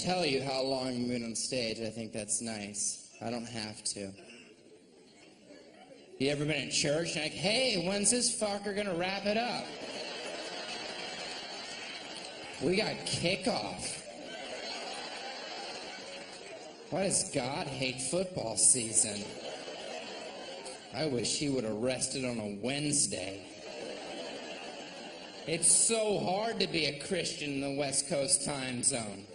tell you how long I'm been on stage. I think that's nice. I don't have to. You ever been at church and like, hey, when's this fucker gonna wrap it up? We got kickoff. Why does God hate football season? I wish he would have rested on a Wednesday. It's so hard to be a Christian in the West Coast time zone.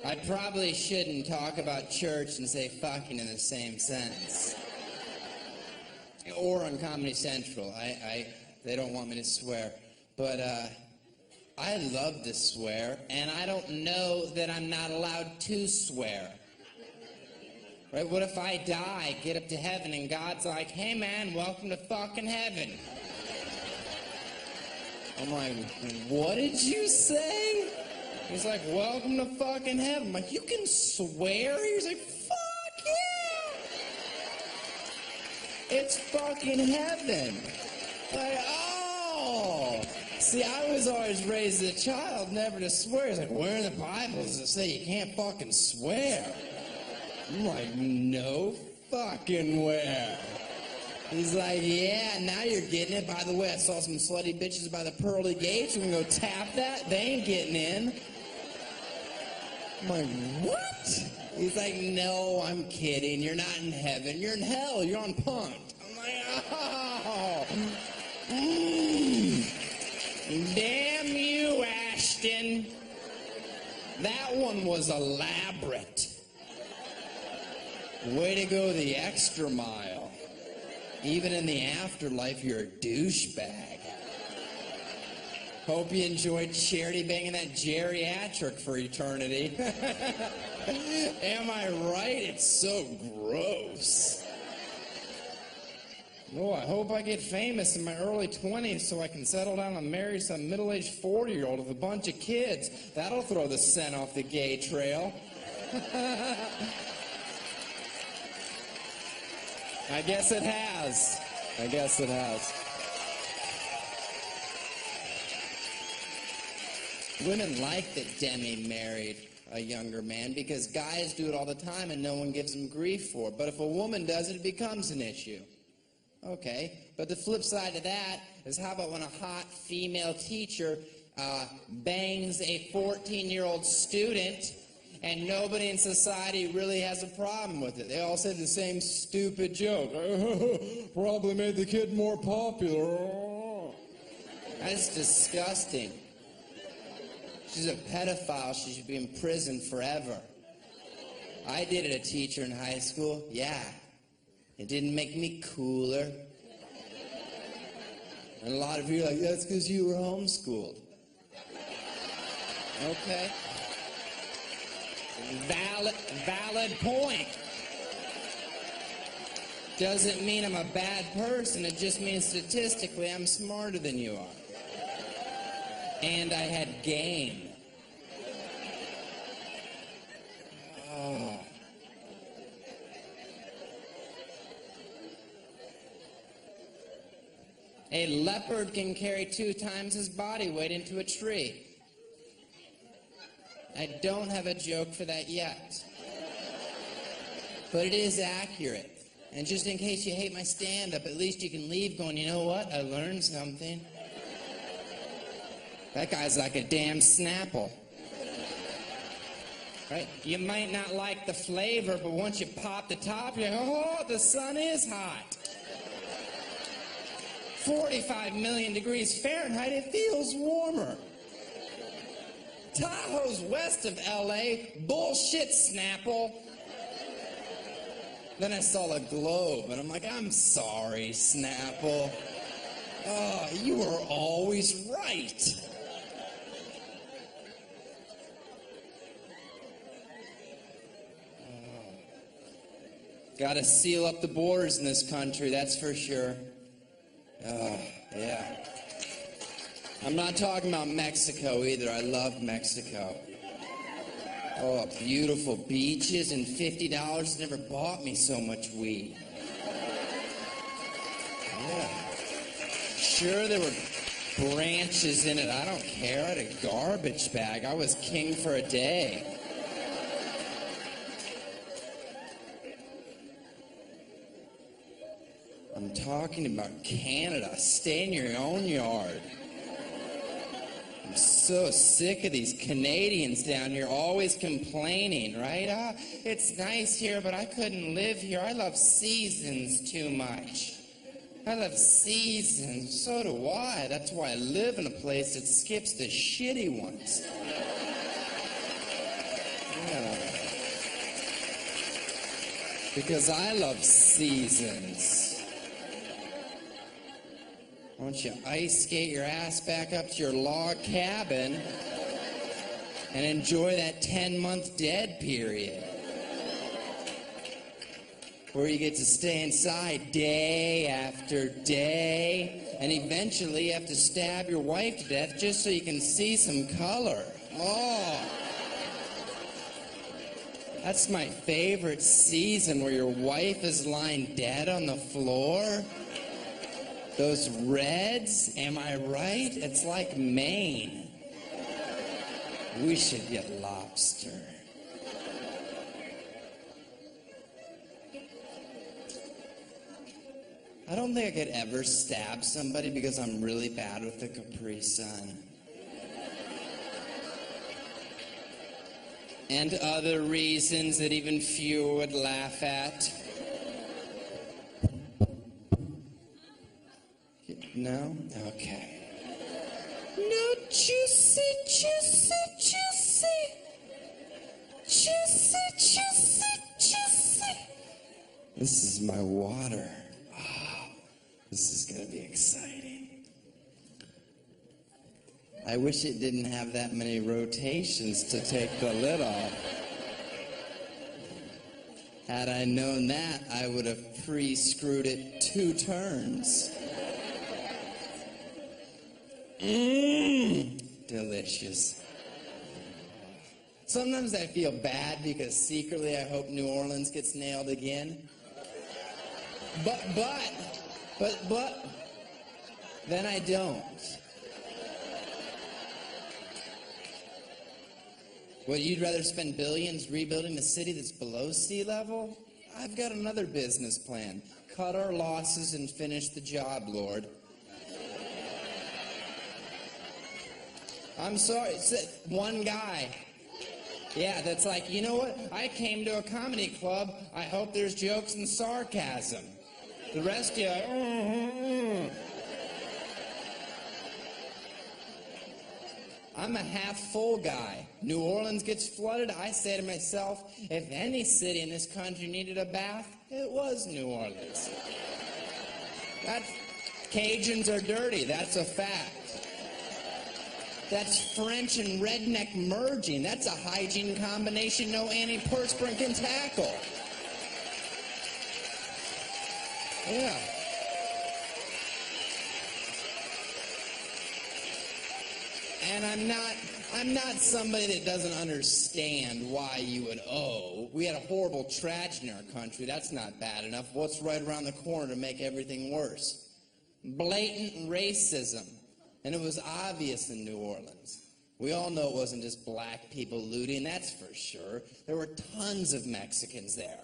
I probably shouldn't talk about church and say fucking in the same sentence. Or on Comedy Central. They don't want me to swear. But I love to swear, and I don't know that I'm not allowed to swear. Right? What if I die, get up to heaven, and God's like, hey man, welcome to fucking heaven. I'm like, what did you say? He's like, welcome to fucking heaven. I'm like, you can swear? He's like, fuck yeah! It's fucking heaven. Like, oh! See, I was always raised as a child never to swear. He's like, where in the Bible does it say you can't fucking swear? I'm like, no fucking where. He's like, yeah, now you're getting it. By the way, I saw some slutty bitches by the pearly gates. We can go tap that. They ain't getting in. I'm like, what? He's like, no, I'm kidding. You're not in heaven. You're in hell. You're on punt. I'm like, oh. Damn you, Ashton. That one was elaborate. Way to go the extra mile. Even in the afterlife, you're a douchebag. Hope you enjoyed charity banging that geriatric for eternity. Am I right? It's so gross. Oh, I hope I get famous in my early 20s so I can settle down and marry some middle-aged 40-year-old with a bunch of kids. That'll throw the scent off the gay trail. I guess it has. I guess it has. Women like that Demi married a younger man because guys do it all the time and no one gives them grief for it. But if a woman does it, it becomes an issue. Okay, but the flip side of that is how about when a hot female teacher bangs a 14-year-old student and nobody in society really has a problem with it. They all say the same stupid joke. Probably made the kid more popular. That's disgusting. She's a pedophile. She should be in prison forever. I dated a teacher in high school. Yeah. It didn't make me cooler. And a lot of you are like, that's because you were homeschooled. Okay. Valid point. Doesn't mean I'm a bad person. It just means statistically I'm smarter than you are. And I had game. Oh. A leopard can carry 2 times his body weight into a tree. I don't have a joke for that yet. But it is accurate. And just in case you hate my stand-up, at least you can leave going, you know what? I learned something. That guy's like a damn Snapple. Right? You might not like the flavor, but once you pop the top, you go, oh, the sun is hot. 45 million degrees Fahrenheit, it feels warmer. Tahoe's west of LA, bullshit, Snapple. Then I saw a globe, and I'm like, I'm sorry, Snapple. Oh, you were always right. Gotta seal up the borders in this country, that's for sure. Yeah. I'm not talking about Mexico either. I love Mexico. Oh, beautiful beaches and $50 never bought me so much weed. Yeah. sure there were branches in it. I don't care. I had a garbage bag. I was king for a day. I'm talking about Canada. Stay in your own yard. I'm so sick of these Canadians down here always complaining, right? It's nice here, but I couldn't live here. I love seasons too much. I love seasons. So do I. That's why I live in a place that skips the shitty ones. Yeah. Because I love seasons. Why don't you ice skate your ass back up to your log cabin and enjoy that 10-month dead period where you get to stay inside day after day and eventually you have to stab your wife to death just so you can see some color. Oh, that's my favorite season, where your wife is lying dead on the floor. Those reds, am I right? It's like Maine. We should get lobster. I don't think I could ever stab somebody because I'm really bad with the Capri Sun. And other reasons that even few would laugh at. No? Okay. No, juicy, juicy, juicy. Juicy, juicy, juicy. This is my water. Oh, this is going to be exciting. I wish it didn't have that many rotations to take the lid off. Had I known that, I would have pre-screwed it 2 turns. Delicious. Sometimes I feel bad because secretly I hope New Orleans gets nailed again. But, then I don't. What, you'd rather spend billions rebuilding a city that's below sea level? I've got another business plan. Cut our losses and finish the job, Lord. I'm sorry, one guy. Yeah, that's like, you know what? I came to a comedy club. I hope there's jokes and sarcasm. The rest of you, I'm a half-full guy. New Orleans gets flooded. I say to myself, if any city in this country needed a bath, it was New Orleans. Cajuns are dirty. That's a fact. That's French and redneck merging. That's a hygiene combination no antiperspirant can tackle. Yeah. And I'm not somebody that doesn't understand why you would owe. We had a horrible tragedy in our country. That's not bad enough. What's right around the corner to make everything worse? Blatant racism. And it was obvious in New Orleans. We all know it wasn't just black people looting, that's for sure. There were tons of Mexicans there.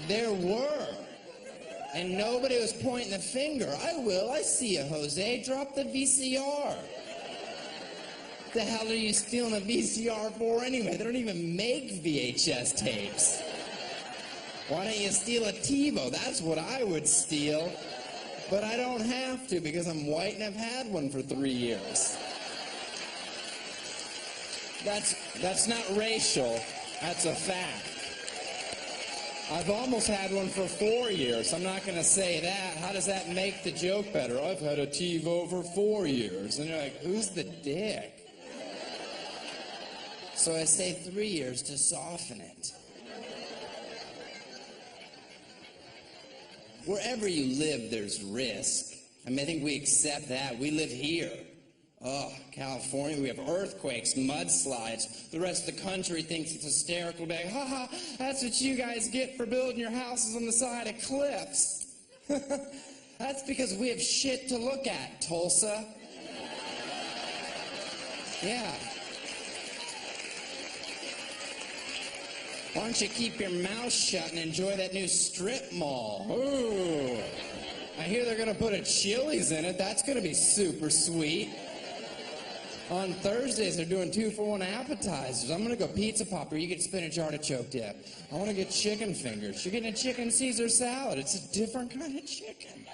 There were. And nobody was pointing the finger. I see you, Jose. Drop the VCR. What the hell are you stealing a VCR for anyway? They don't even make VHS tapes. Why don't you steal a TiVo? That's what I would steal. But I don't have to because I'm white and I've had one for 3 years. That's not racial. That's a fact. I've almost had one for 4 years. I'm not going to say that. How does that make the joke better? I've had a TiVo for 4 years. And you're like, who's the dick? So I say 3 years to soften it. Wherever you live, there's risk. I mean, I think we accept that. We live here. Oh, California, we have earthquakes, mudslides. The rest of the country thinks it's hysterical. Like, ha ha, that's what you guys get for building your houses on the side of cliffs. That's because we have shit to look at, Tulsa. Yeah. Why don't you keep your mouth shut and enjoy that new strip mall? Ooh. I hear they're going to put a Chili's in it. That's going to be super sweet. On Thursdays, they're doing 2-for-1 appetizers. I'm going to go pizza popper. You get spinach artichoke dip. I want to get chicken fingers. You're getting a chicken Caesar salad. It's a different kind of chicken.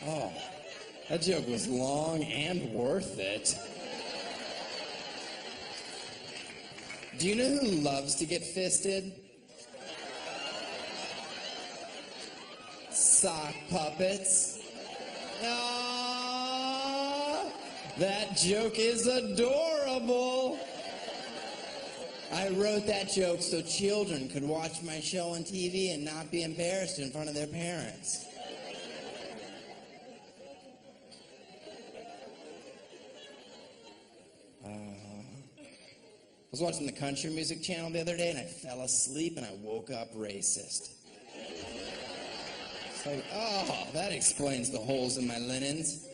Oh, that joke was long and worth it. Do you know who loves to get fisted? Sock puppets. Ah, that joke is adorable. I wrote that joke so children could watch my show on TV and not be embarrassed in front of their parents. I was watching the country music channel the other day and I fell asleep and I woke up racist. It's like, oh, that explains the holes in my linens.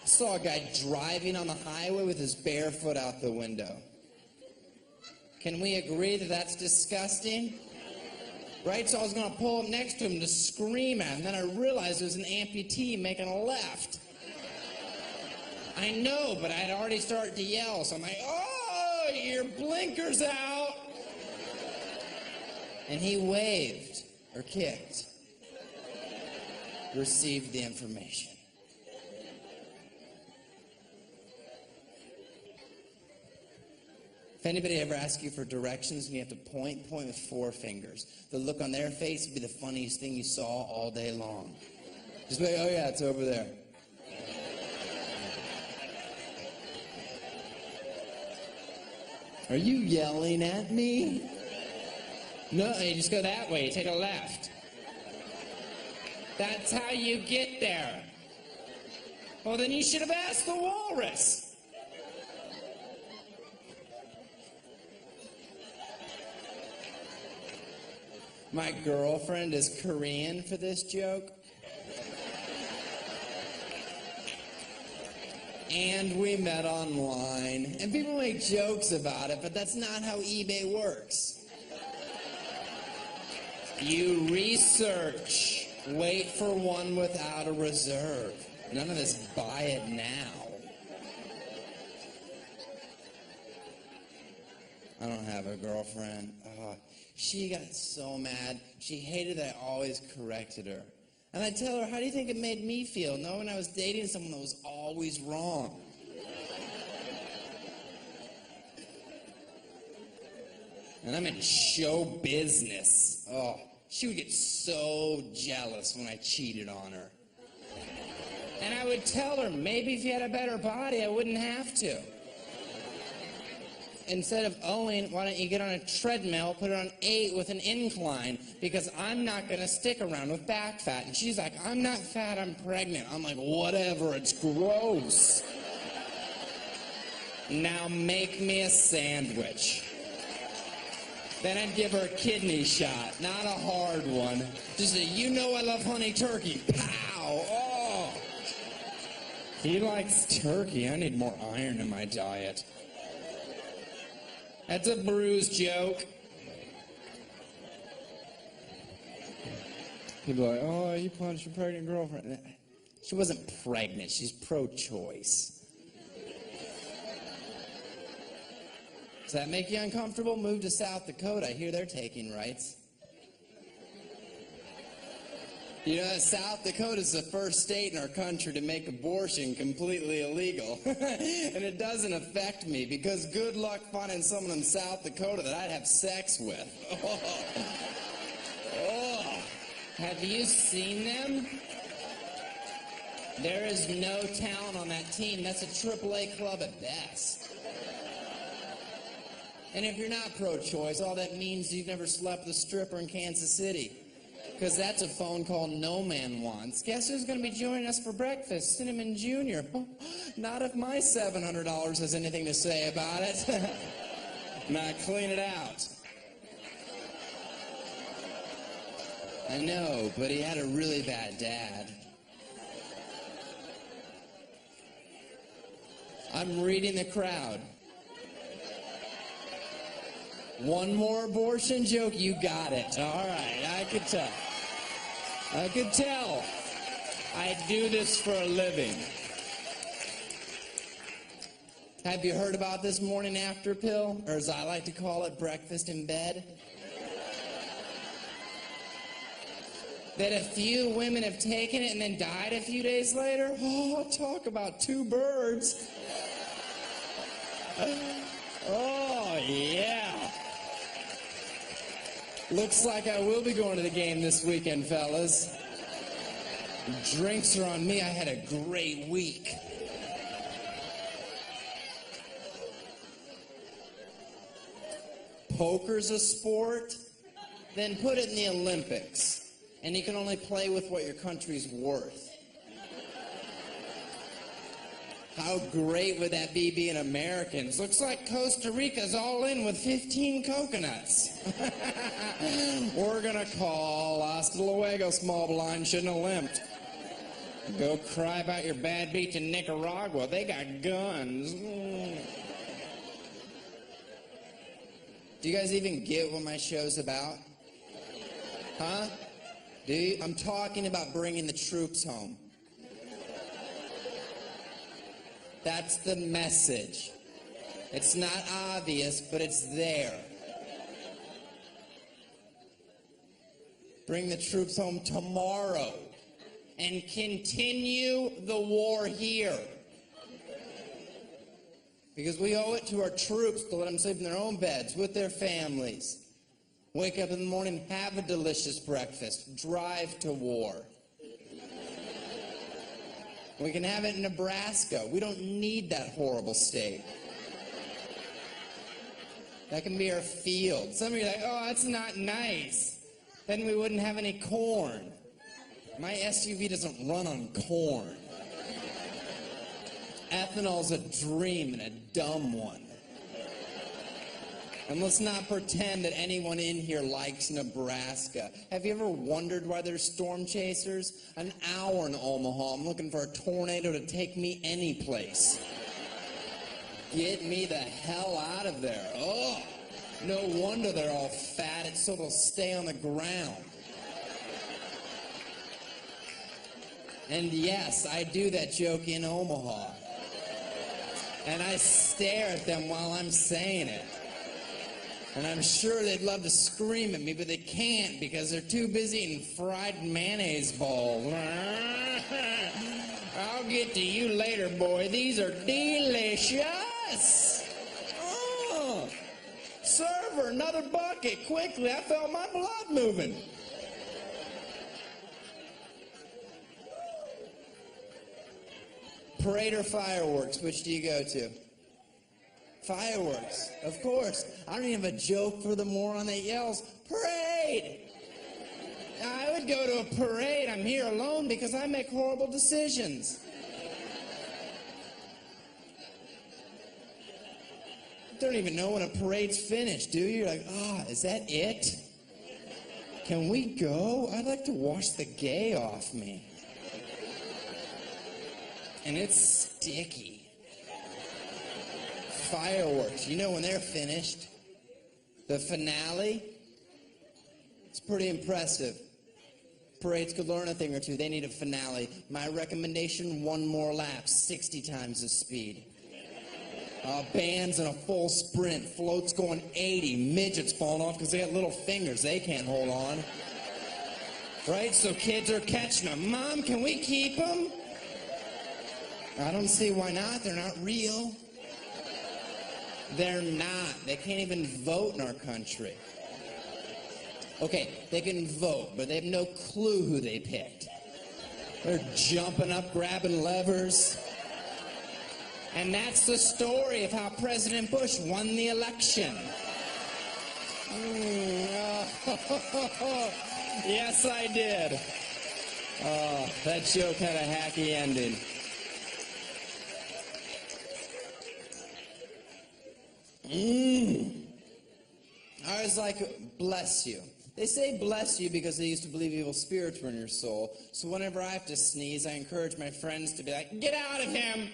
I saw a guy driving on the highway with his bare foot out the window. Can we agree that that's disgusting? Right? So I was going to pull up next to him to scream at him, and then I realized it was an amputee making a left. I know, but I'd already started to yell, so I'm like, oh, your blinker's out. And he waved, or kicked, received the information. If anybody ever asks you for directions and you have to point with 4 fingers, the look on their face would be the funniest thing you saw all day long. Just be like, oh yeah, it's over there. Are you yelling at me? No, you just go that way, you take a left. That's how you get there. Well, then you should have asked the walrus. My girlfriend is Korean for this joke. And we met online. And people make jokes about it, but that's not how eBay works. You research. Wait for one without a reserve. None of this buy it now. I don't have a girlfriend. She got so mad. She hated that I always corrected her. And I tell her, how do you think it made me feel knowing I was dating someone that was always wrong? And I'm in show business. Oh, she would get so jealous when I cheated on her. And I would tell her, maybe if you had a better body, I wouldn't have to. Instead of owing, why don't you get on a treadmill, put it on 8 with an incline, because I'm not going to stick around with back fat. And she's like, I'm not fat, I'm pregnant. I'm like, whatever, it's gross. Now make me a sandwich. Then I'd give her a kidney shot, not a hard one. Just a, you know I love honey turkey. Pow! Oh! He likes turkey. I need more iron in my diet. That's a bruised joke. People are like, oh, you punched your pregnant girlfriend. She wasn't pregnant. She's pro-choice. Does that make you uncomfortable? Move to South Dakota. I hear they're taking rights. You know, South Dakota is the first state in our country to make abortion completely illegal. And it doesn't affect me because good luck finding someone in South Dakota that I'd have sex with. Oh. Oh. Have you seen them? There is no talent on that team. That's a AAA club at best. And if you're not pro-choice, all that means is you've never slept with a stripper in Kansas City. Because that's a phone call no man wants. Guess who's going to be joining us for breakfast? Cinnamon Jr. Not if my $700 has anything to say about it. Now clean it out. I know, but he had a really bad dad. I'm reading the crowd. One more abortion joke, you got it. All right, I could tell. I could tell. I do this for a living. Have you heard about this morning after pill? Or as I like to call it, breakfast in bed? That a few women have taken it and then died a few days later? Oh, talk about two birds. Oh, yeah. Looks like I will be going to the game this weekend, fellas. Drinks are on me. I had a great week. Poker's a sport? Then put it in the Olympics. And you can only play with what your country's worth. How great would that be being Americans? Looks like Costa Rica's all in with 15 coconuts. We're gonna call. Hasta luego, small blind. Shouldn't have limped. Go cry about your bad beat in Nicaragua. They got guns. Do you guys even get what my show's about? Huh? Do you? I'm talking about bringing the troops home. That's the message. It's not obvious, but it's there. Bring the troops home tomorrow and continue the war here. Because we owe it to our troops to let them sleep in their own beds with their families. Wake up in the morning, have a delicious breakfast, drive to war. We can have it in Nebraska. We don't need that horrible state. That can be our field. Some of you are like, oh, that's not nice. Then we wouldn't have any corn. My SUV doesn't run on corn. Ethanol's a dream and a dumb one. And let's not pretend that anyone in here likes Nebraska. Have you ever wondered why there's storm chasers? An hour in Omaha, I'm looking for a tornado to take me any place. Get me the hell out of there. Oh, no wonder they're all fat. It's so they'll stay on the ground. And yes, I do that joke in Omaha. And I stare at them while I'm saying it. And I'm sure they'd love to scream at me, but they can't because they're too busy eating fried mayonnaise balls. I'll get to you later, boy. These are delicious. Oh. Server, another bucket, quickly. I felt my blood moving. Parade or fireworks, which do you go to? Fireworks, of course. I don't even have a joke for the moron that yells, parade! I would go to a parade. I'm here alone because I make horrible decisions. You don't even know when a parade's finished, do you? You're like, oh, is that it? Can we go? I'd like to wash the gay off me. And it's sticky. Fireworks, you know when they're finished, the finale, it's pretty impressive. Parades could learn a thing or two. They need a finale. My recommendation, one more lap, 60 times the speed. Bands in a full sprint, floats going 80, midgets falling off because they got little fingers they can't hold on. Right, so kids are catching them. Mom, can we keep them? I don't see why not. They're not real. They're not. They can't even vote in our country. Okay, they can vote, but they have no clue who they picked. They're jumping up, grabbing levers. And that's the story of how President Bush won the election. Yes, I did. Oh, that joke had a hacky ending. I was like, bless you. They say bless you because they used to believe evil spirits were in your soul. So whenever I have to sneeze, I encourage my friends to be like, get out of him!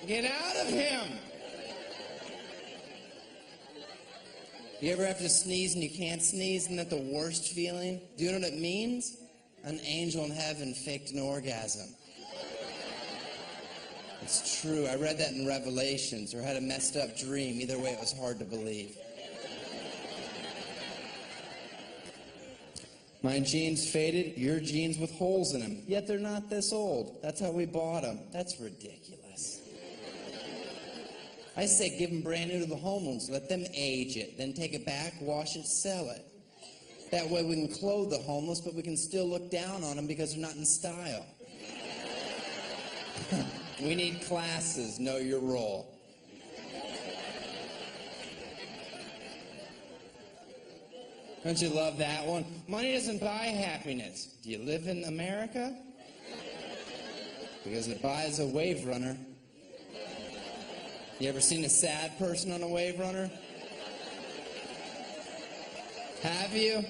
Get out of him! You ever have to sneeze and you can't sneeze? Isn't that the worst feeling? Do you know what it means? An angel in heaven faked an orgasm. It's true. I read that in Revelations, or had a messed up dream. Either way, it was hard to believe. My jeans faded, your jeans with holes in them. Yet they're not this old. That's how we bought them. That's ridiculous. I say give them brand new to the homeless. Let them age it. Then take it back, wash it, sell it. That way we can clothe the homeless, but we can still look down on them because they're not in style. We need classes. Know your role. Don't you love that one? Money doesn't buy happiness. Do you live in America? Because it buys a wave runner. You ever seen a sad person on a wave runner? Have you?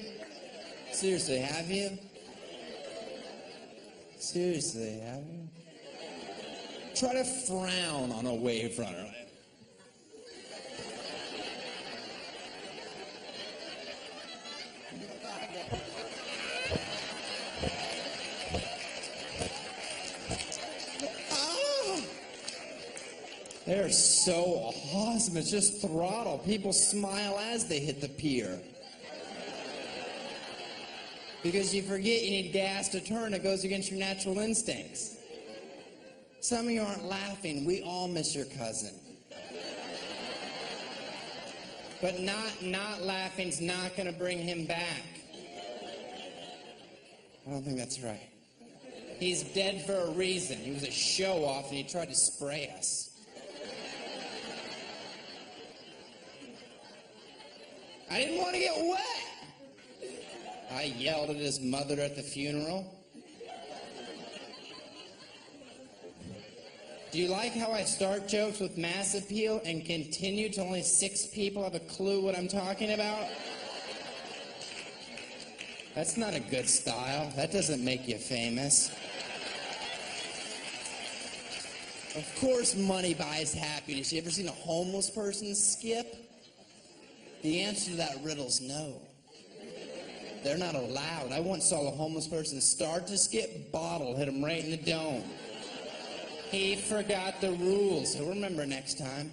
Seriously, have you? Seriously, have you? Try to frown on a wave runner. They're so awesome. It's just throttle. People smile as they hit the pier. Because you forget you need gas to turn. It goes against your natural instincts. Some of you aren't laughing. We all miss your cousin. But not laughing's not going to bring him back. I don't think that's right. He's dead for a reason. He was a show-off and he tried to spray us. I didn't want to get wet. I yelled at his mother at the funeral. Do you like how I start jokes with mass appeal and continue till only 6 people have a clue what I'm talking about? That's not a good style. That doesn't make you famous. Of course money buys happiness. You ever seen a homeless person skip? The answer to that riddle's no. They're not allowed. I once saw a homeless person start to skip, bottle hit him right in the dome. He forgot the rules. He'll remember next time.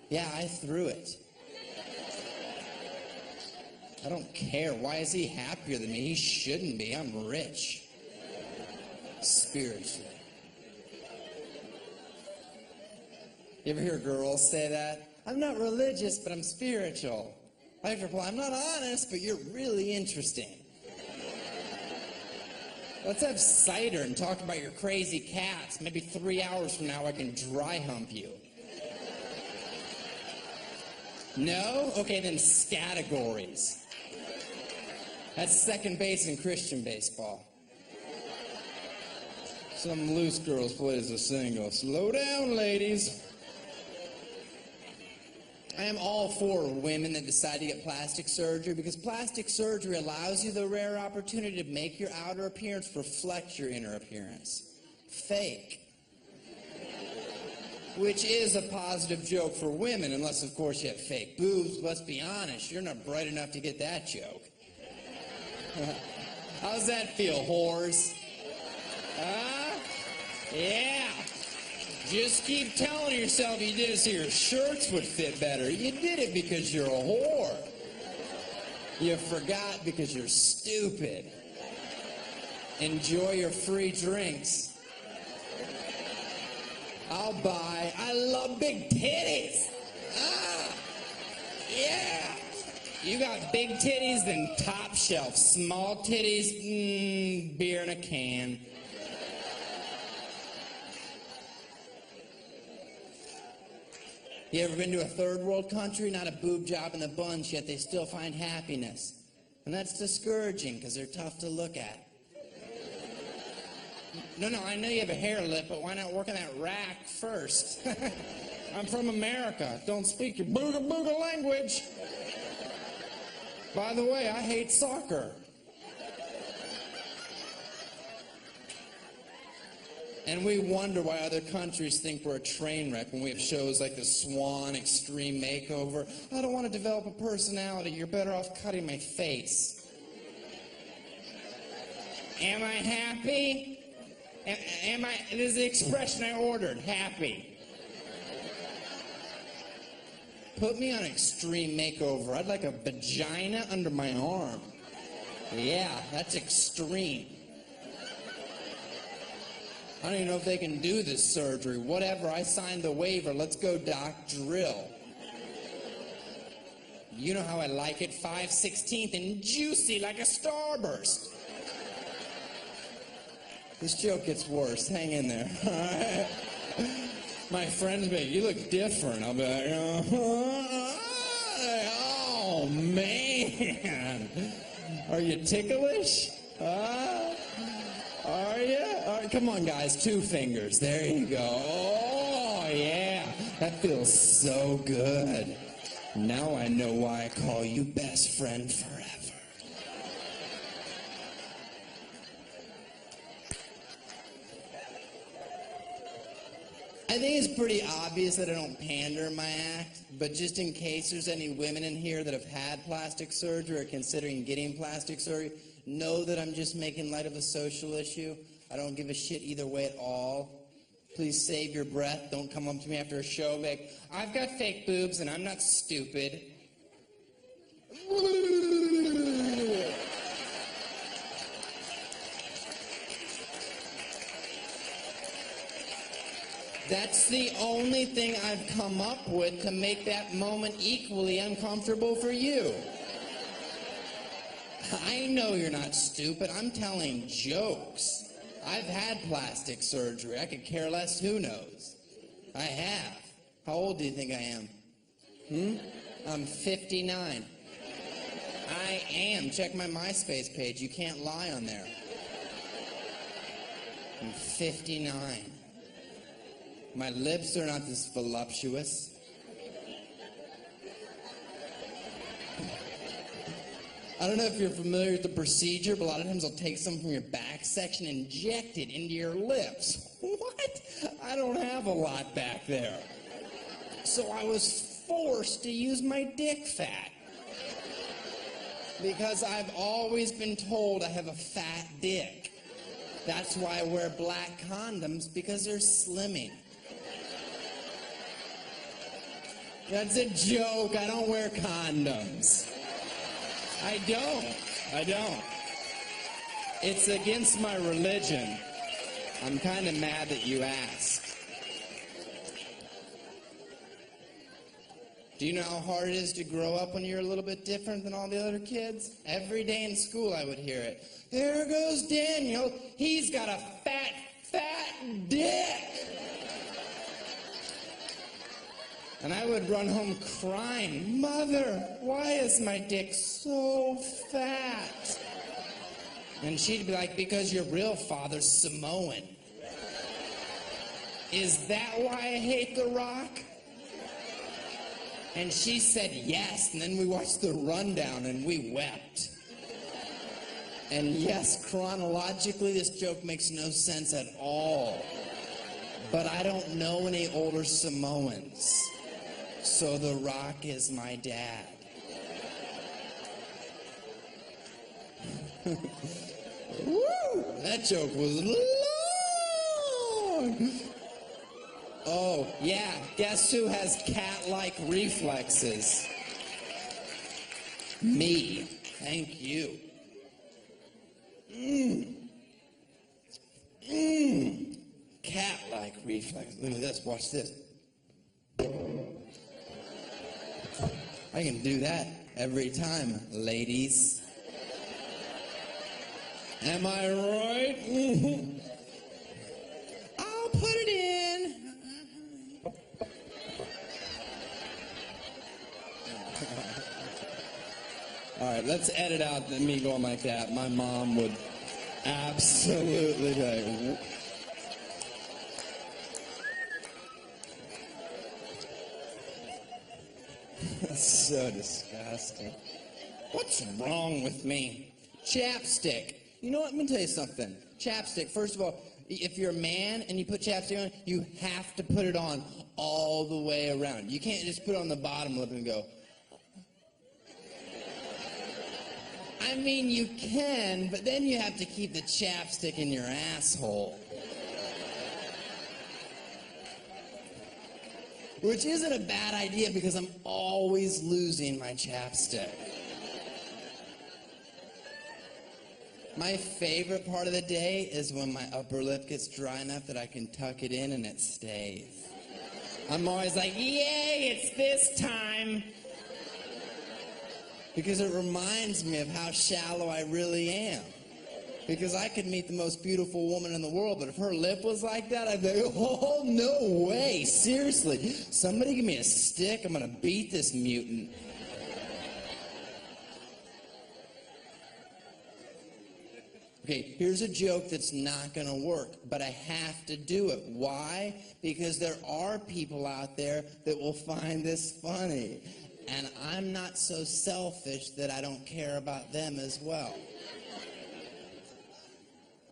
Yeah, I threw it. I don't care. Why is he happier than me? He shouldn't be. I'm rich. Spiritually. You ever hear girls say that? I'm not religious, but I'm spiritual. I have to reply, I'm not honest, but you're really interesting. Let's have cider and talk about your crazy cats. Maybe 3 hours from now I can dry hump you. No? Okay, then categories. That's second base in Christian baseball. Some loose girls play as a single. Slow down, ladies. I am all for women that decide to get plastic surgery because plastic surgery allows you the rare opportunity to make your outer appearance reflect your inner appearance. Fake. Which is a positive joke for women, unless, of course, you have fake boobs. Let's be honest, you're not bright enough to get that joke. How's that feel, whores? Yeah. Just keep telling yourself you did it so your shirts would fit better. You did it because you're a whore. You forgot because you're stupid. Enjoy your free drinks. I'll buy. I love big titties. Yeah. You got big titties, then top shelf. Small titties, beer in a can. You ever been to a third world country? Not a boob job in the bunch, yet they still find happiness. And that's discouraging because they're tough to look at. No, I know you have a hair lip, but why not work on that rack first? I'm from America. Don't speak your booga booga language. By the way, I hate soccer. And we wonder why other countries think we're a train wreck when we have shows like the Swan Extreme Makeover. I don't want to develop a personality. You're better off cutting my face. Am I happy? This is the expression I ordered, happy. Put me on Extreme Makeover. I'd like a vagina under my arm. Yeah, that's extreme. I don't even know if they can do this surgery. Whatever, I signed the waiver. Let's go, Doc. Drill. You know how I like it, 5/16 and juicy like a starburst. This joke gets worse. Hang in there. All right? My friends be like, you look different. I'll be like, oh, man. Are you ticklish? Are you? All right, come on, guys. 2 fingers. There you go. Oh, yeah. That feels so good. Now I know why I call you best friend forever. I think it's pretty obvious that I don't pander in my act, but just in case there's any women in here that have had plastic surgery or considering getting plastic surgery, know that I'm just making light of a social issue. I don't give a shit either way at all. Please save your breath. Don't come up to me after a show and be like, I've got fake boobs and I'm not stupid. That's the only thing I've come up with to make that moment equally uncomfortable for you. I know you're not stupid. I'm telling jokes. I've had plastic surgery. I could care less. Who knows? I have. How old do you think I am? I'm 59. I am. Check my MySpace page. You can't lie on there. I'm 59. My lips are not this voluptuous. I don't know if you're familiar with the procedure, but a lot of times they'll take some from your back section and inject it into your lips. What? I don't have a lot back there. So I was forced to use my dick fat. Because I've always been told I have a fat dick. That's why I wear black condoms, because they're slimming. That's a joke. I don't wear condoms. I don't. It's against my religion. I'm kind of mad that you asked. Do you know how hard it is to grow up when you're a little bit different than all the other kids? Every day in school I would hear it. There goes Daniel. He's got a fat dick. And I would run home crying, Mother, why is my dick so fat? And she'd be like, because your real father's Samoan. Is that why I hate The Rock? And she said yes, and then we watched The Rundown and we wept. And yes, chronologically, this joke makes no sense at all. But I don't know any older Samoans. So The Rock is my dad. Woo! That joke was long! Oh, yeah, guess who has cat-like reflexes? Me. Thank you. Cat-like reflexes. Look at this, watch this. I can do that every time, ladies. Am I right? I'll put it in. All right, let's edit out me going like that. My mom would absolutely like... That's so disgusting. What's wrong with me? Chapstick. You know what? Let me tell you something. Chapstick, first of all, if you're a man and you put chapstick on, you have to put it on all the way around. You can't just put it on the bottom lip and go. I mean, you can, but then you have to keep the chapstick in your asshole. Which isn't a bad idea because I'm always losing my chapstick. My favorite part of the day is when my upper lip gets dry enough that I can tuck it in and it stays. I'm always like, yay, it's this time. Because it reminds me of how shallow I really am. Because I could meet the most beautiful woman in the world, but if her lip was like that, I'd be like, oh, no way, seriously. Somebody give me a stick, I'm gonna beat this mutant. Okay, here's a joke that's not gonna work, but I have to do it. Why? Because there are people out there that will find this funny. And I'm not so selfish that I don't care about them as well.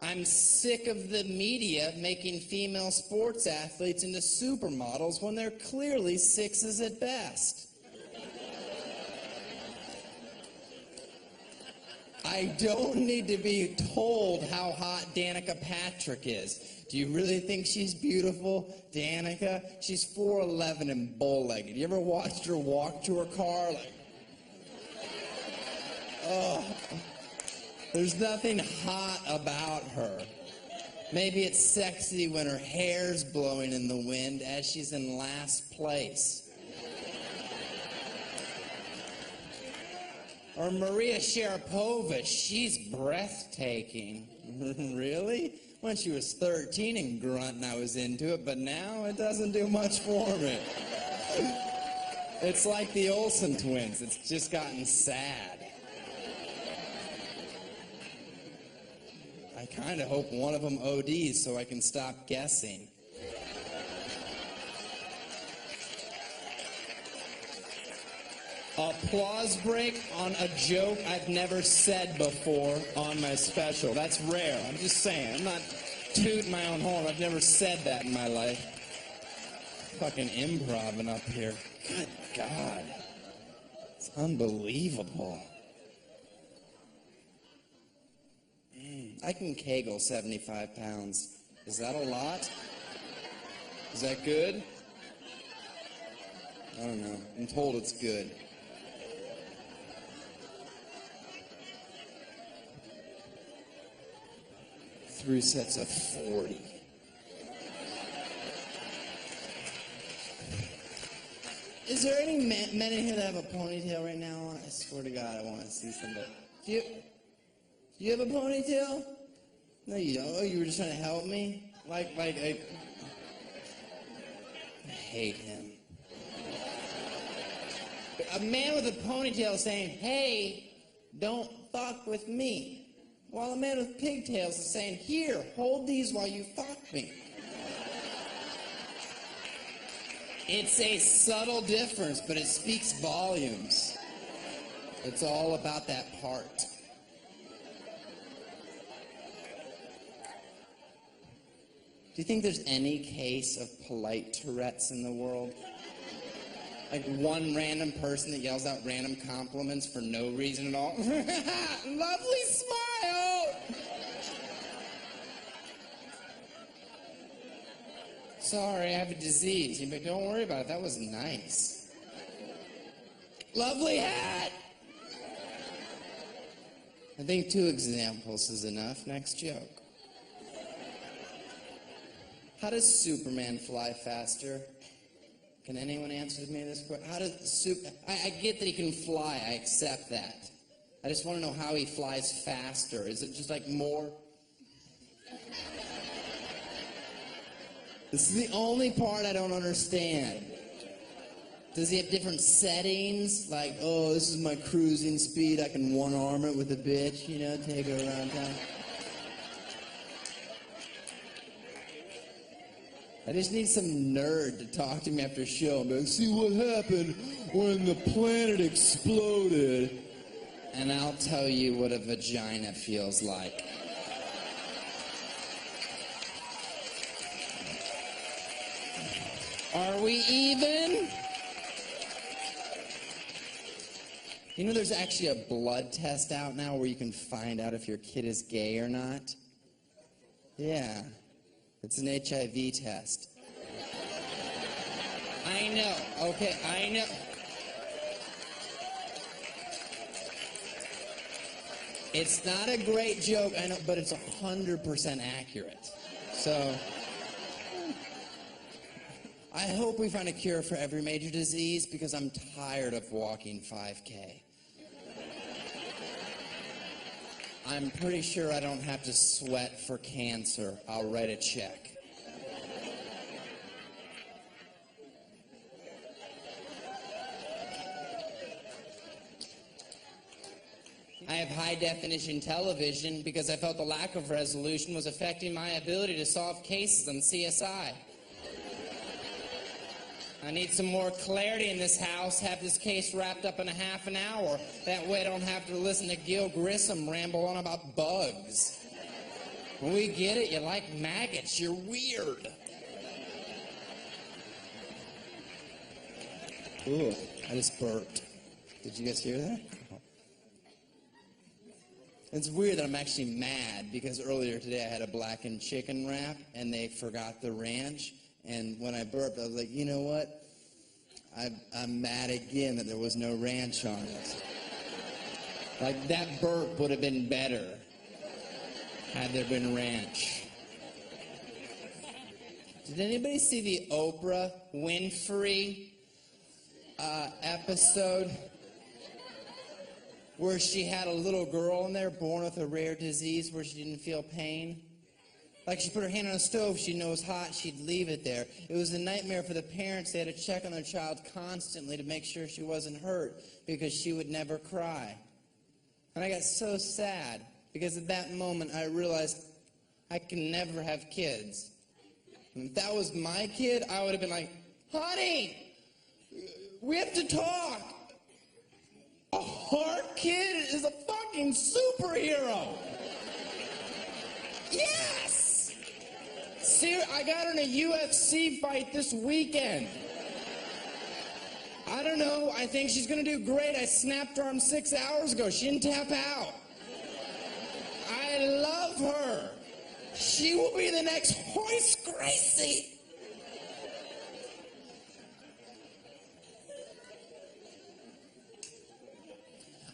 I'm sick of the media making female sports athletes into supermodels when they're clearly sixes at best. I don't need to be told how hot Danica Patrick is. Do you really think she's beautiful, Danica? She's 4'11" and bow-legged. You ever watched her walk to her car? Like, oh, there's nothing hot about her. Maybe it's sexy when her hair's blowing in the wind as she's in last place. Or Maria Sharapova, she's breathtaking. Really? When she was 13 and grunting, I was into it, but now it doesn't do much for me. It's like the Olsen twins. It's just gotten sad. I kind of hope one of them ODs so I can stop guessing. Applause break on a joke I've never said before on my special. That's rare. I'm just saying. I'm not tooting my own horn. I've never said that in my life. Fucking improv up here. Good God. It's unbelievable. I can kegel 75 pounds. Is that a lot? Is that good? I don't know. I'm told it's good. Three sets of 40. Is there any men in here that have a ponytail right now? I swear to God, I want to see somebody. Do you have a ponytail? No, you don't. Oh, you were just trying to help me? I hate him. A man with a ponytail saying, hey, don't fuck with me. While a man with pigtails is saying, here, hold these while you fuck me. It's a subtle difference, but it speaks volumes. It's all about that part. Do you think there's any case of polite Tourette's in the world? Like one random person that yells out random compliments for no reason at all. Lovely smile! Sorry, I have a disease. But don't worry about it. That was nice. Lovely hat! I think 2 examples is enough. Next joke. How does Superman fly faster? Can anyone answer me this question? How does I get that he can fly. I accept that. I just want to know how he flies faster. Is it just like more? This is the only part I don't understand. Does he have different settings? Like, oh, this is my cruising speed. I can one-arm it with a bitch, you know, take her around town. I just need some nerd to talk to me after a show and be like, see what happened when the planet exploded? And I'll tell you what a vagina feels like. Are we even? You know there's actually a blood test out now where you can find out if your kid is gay or not? Yeah. It's an HIV test. I know, okay, I know. It's not a great joke, I know, but it's 100% accurate. So, I hope we find a cure for every major disease because I'm tired of walking 5K. I'm pretty sure I don't have to sweat for cancer. I'll write a check. I have high-definition television because I felt the lack of resolution was affecting my ability to solve cases on CSI. I need some more clarity in this house, have this case wrapped up in a half an hour. That way I don't have to listen to Gil Grissom ramble on about bugs. We get it, you like maggots, you're weird. Ooh, I just burped. Did you guys hear that? It's weird that I'm actually mad because earlier today I had a blackened chicken wrap and they forgot the ranch. And when I burped, I was like, you know what? I'm mad again that there was no ranch on it. Like, that burp would have been better had there been ranch. Did anybody see the Oprah Winfrey episode where she had a little girl in there born with a rare disease where she didn't feel pain? Like, she put her hand on a stove, she'd know it was hot, she'd leave it there. It was a nightmare for the parents. They had to check on their child constantly to make sure she wasn't hurt because she would never cry. And I got so sad because at that moment I realized I can never have kids. And if that was my kid, I would have been like, honey, we have to talk. A heart kid is a fucking superhero. Yes! See, I got her in a UFC fight this weekend. I don't know, I think she's gonna do great. I snapped her arm 6 hours ago. She didn't tap out. I love her. She will be the next Hoist Gracie.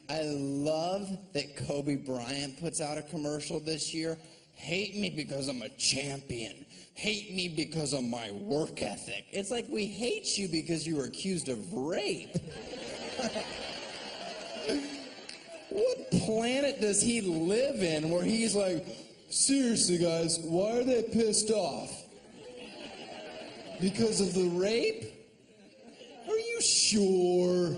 I love that Kobe Bryant puts out a commercial this year. Hate me because I'm a champion. Hate me because of my work ethic. It's like we hate you because you were accused of rape. What planet does he live in where he's like, seriously guys, why are they pissed off? Because of the rape? Are you sure?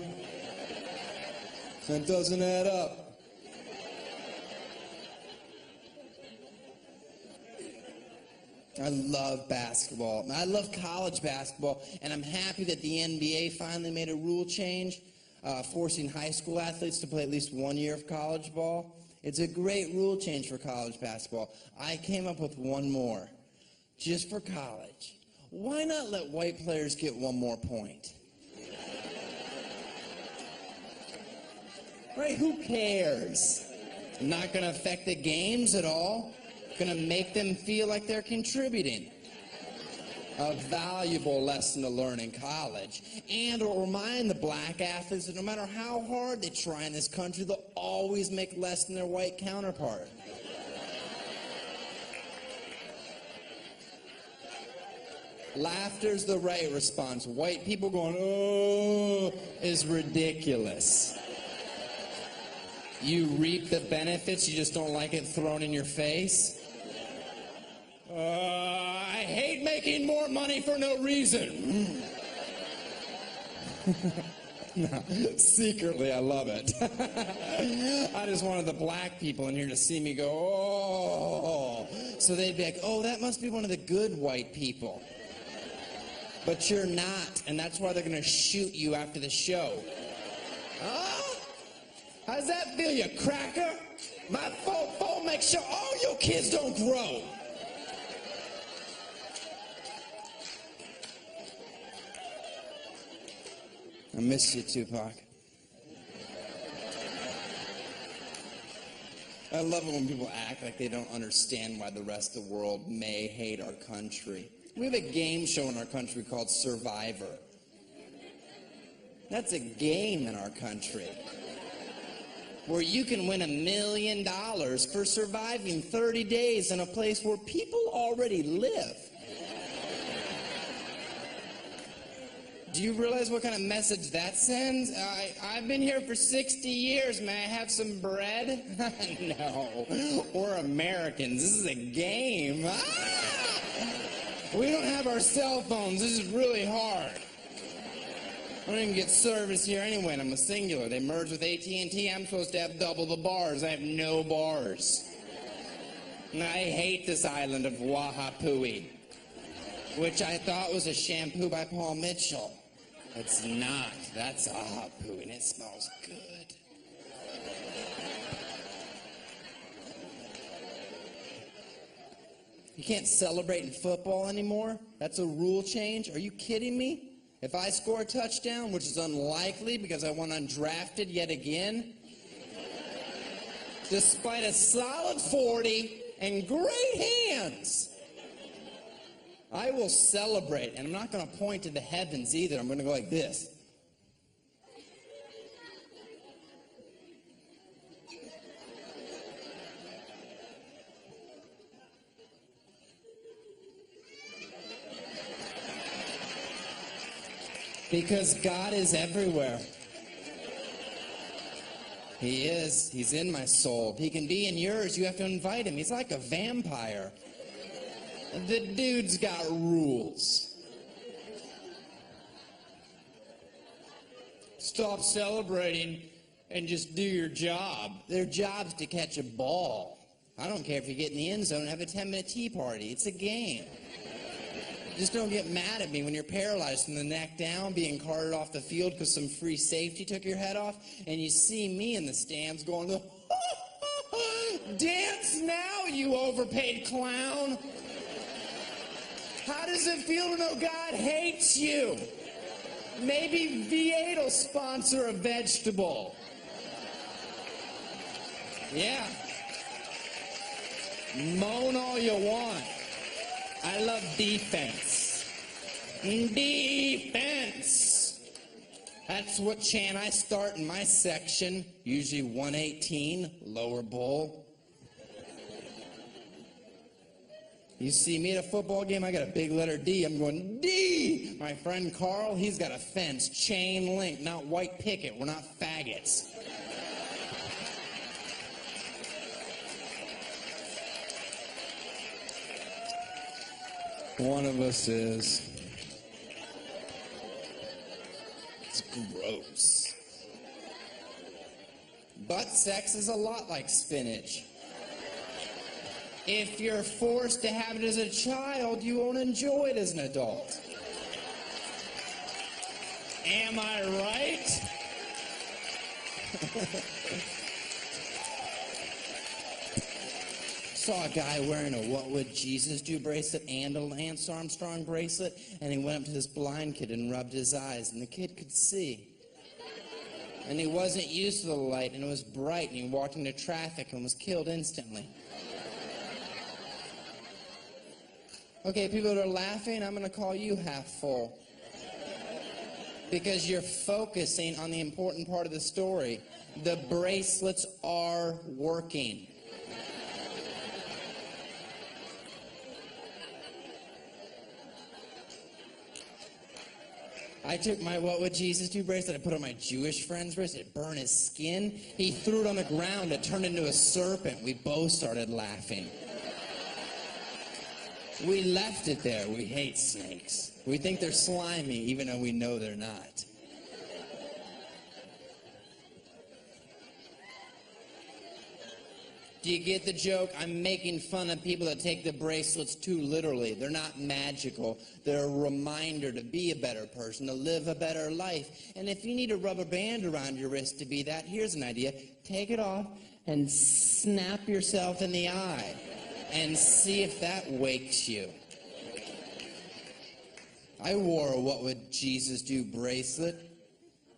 That doesn't add up. I love basketball. I love college basketball, and I'm happy that the NBA finally made a rule change, forcing high school athletes to play at least 1 year of college ball. It's a great rule change for college basketball. I came up with one more, just for college. Why not let white players get one more point? Right, who cares? Not going to affect the games at all. Going to make them feel like they're contributing. A valuable lesson to learn in college. And it'll remind the black athletes that no matter how hard they try in this country, they'll always make less than their white counterpart. Laughter's the right response. White people going, oh, is ridiculous. You reap the benefits, you just don't like it thrown in your face. I hate making more money for no reason. No, secretly, I love it. I just wanted the black people in here to see me go, oh. So they'd be like, oh, that must be one of the good white people. But you're not, and that's why they're gonna shoot you after the show. Huh? How's that feel, you cracker? My fault makes sure all your kids don't grow. I miss you, Tupac. I love it when people act like they don't understand why the rest of the world may hate our country. We have a game show in our country called Survivor. That's a game in our country where you can win $1 million for surviving 30 days in a place where people already live. Do you realize what kind of message that sends? I've been here for 60 years. May I have some bread? No. We're Americans. This is a game. We don't have our cell phones. This is really hard. I don't even get service here anyway, and I'm a singular. They merged with AT&T. I'm supposed to have double the bars. I have no bars. And I hate this island of Wahapui, which I thought was a shampoo by Paul Mitchell. It's not. That's Wahapui, and it smells good. You can't celebrate in football anymore? That's a rule change? Are you kidding me? If I score a touchdown, which is unlikely because I went undrafted yet again, despite a solid 40 and great hands, I will celebrate. And I'm not going to point to the heavens either. I'm going to go like this. Because God is everywhere. He is. He's in my soul. He can be in yours. You have to invite him. He's like a vampire. The dude's got rules. Stop celebrating and just do your job. Their job's to catch a ball. I don't care if you get in the end zone and have a 10-minute tea party. It's a game. Just don't get mad at me when you're paralyzed from the neck down, being carted off the field because some free safety took your head off, and you see me in the stands going, dance now, you overpaid clown. How does it feel to know God hates you? Maybe V8 will sponsor a vegetable. Yeah. Moan all you want. I love defense. Defense. That's what chant I start in my section, usually 118, lower bowl. You see me at a football game, I got a big letter D. I'm going, D! My friend Carl, he's got a fence, chain link, not white picket. We're not faggots. One of us is. It's gross. Butt sex is a lot like spinach. If you're forced to have it as a child, you won't enjoy it as an adult. Am I right? Saw a guy wearing a What Would Jesus Do bracelet and a Lance Armstrong bracelet, and he went up to this blind kid and rubbed his eyes, and the kid could see. And he wasn't used to the light, and it was bright, and he walked into traffic and was killed instantly. Okay, people that are laughing, I'm going to call you half full. Because you're focusing on the important part of the story. The bracelets are working. I took my What Would Jesus Do bracelet, I put on my Jewish friend's bracelet, it burned his skin. He threw it on the ground, it turned into a serpent. We both started laughing. We left it there. We hate snakes. We think they're slimy, even though we know they're not. Do you get the joke? I'm making fun of people that take the bracelets too literally. They're not magical. They're a reminder to be a better person, to live a better life. And if you need a rubber band around your wrist to be that, here's an idea. Take it off and snap yourself in the eye and see if that wakes you. I wore a What Would Jesus Do bracelet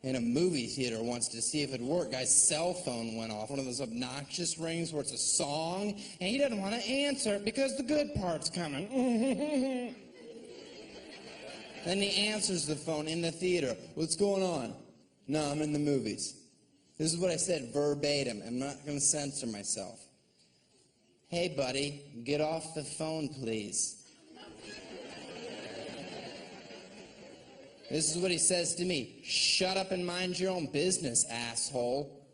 in a movie theater once to see if it worked. Guy's cell phone went off, one of those obnoxious rings where it's a song, and he doesn't want to answer it because the good part's coming. Then he answers the phone in the theater. What's going on? No, I'm in the movies. This is what I said verbatim. I'm not going to censor myself. Hey, buddy, get off the phone, please. This is what he says to me. Shut up and mind your own business, asshole.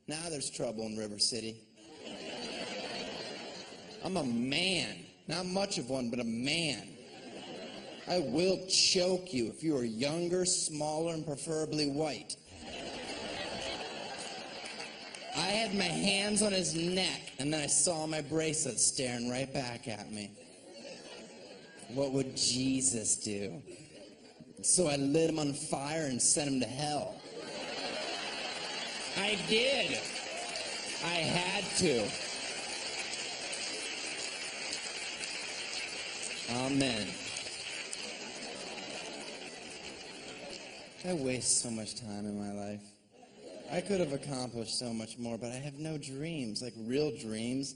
Now there's trouble in River City. I'm a man. Not much of one, but a man. I will choke you if you are younger, smaller, and preferably white. I had my hands on his neck, and then I saw my bracelet staring right back at me. What would Jesus do? So I lit him on fire and sent him to hell. I did. I had to. Amen. I waste so much time in my life. I could have accomplished so much more, but I have no dreams, like real dreams.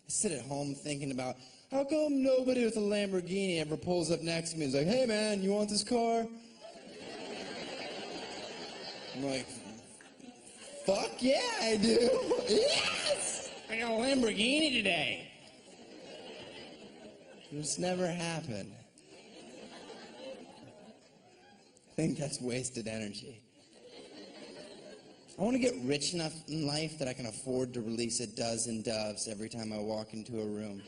I sit at home thinking about, how come nobody with a Lamborghini ever pulls up next to me and is like, hey man, you want this car? I'm like, fuck yeah, I do. Yes! I got a Lamborghini today. It's never happened. I think that's wasted energy. I want to get rich enough in life that I can afford to release a dozen doves every time I walk into a room.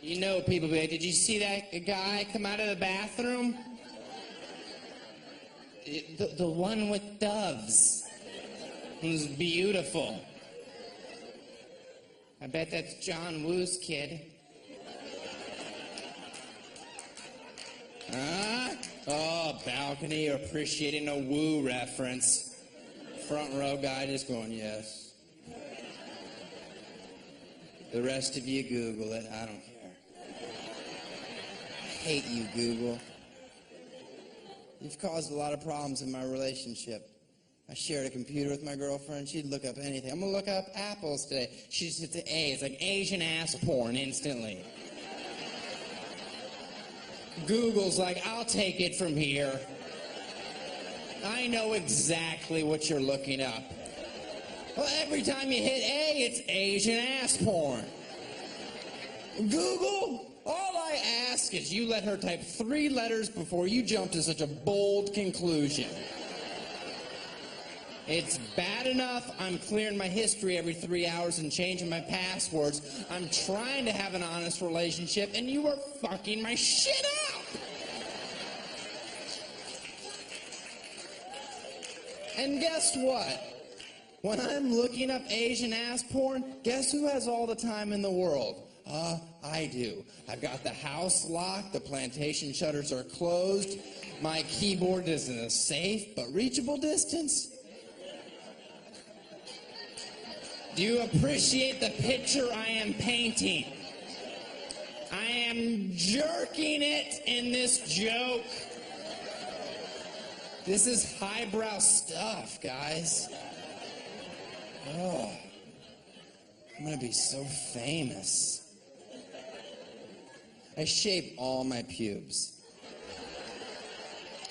You know, people be like, did you see that guy come out of the bathroom? The one with doves. It was beautiful. I bet that's John Woo's kid. Oh, balcony appreciating a Woo reference. Front row guy just going, yes. The rest of you Google it. I don't care. I hate you, Google. You've caused a lot of problems in my relationship. I shared a computer with my girlfriend. She'd look up anything. I'm going to look up apples today. She just hits the A. It's like Asian ass porn instantly. Google's like, I'll take it from here. I know exactly what you're looking up. Well, every time you hit A, it's Asian ass porn. Google, all I ask is you let her type 3 letters before you jump to such a bold conclusion. It's bad enough I'm clearing my history every 3 hours and changing my passwords. I'm trying to have an honest relationship, and you are fucking my shit up! And guess what? When I'm looking up Asian ass porn, guess who has all the time in the world? I do. I've got the house locked, the plantation shutters are closed, my keyboard is in a safe but reachable distance. Do you appreciate the picture I am painting? I am jerking it in this joke. This is highbrow stuff, guys. Oh, I'm gonna be so famous. I shape all my pubes.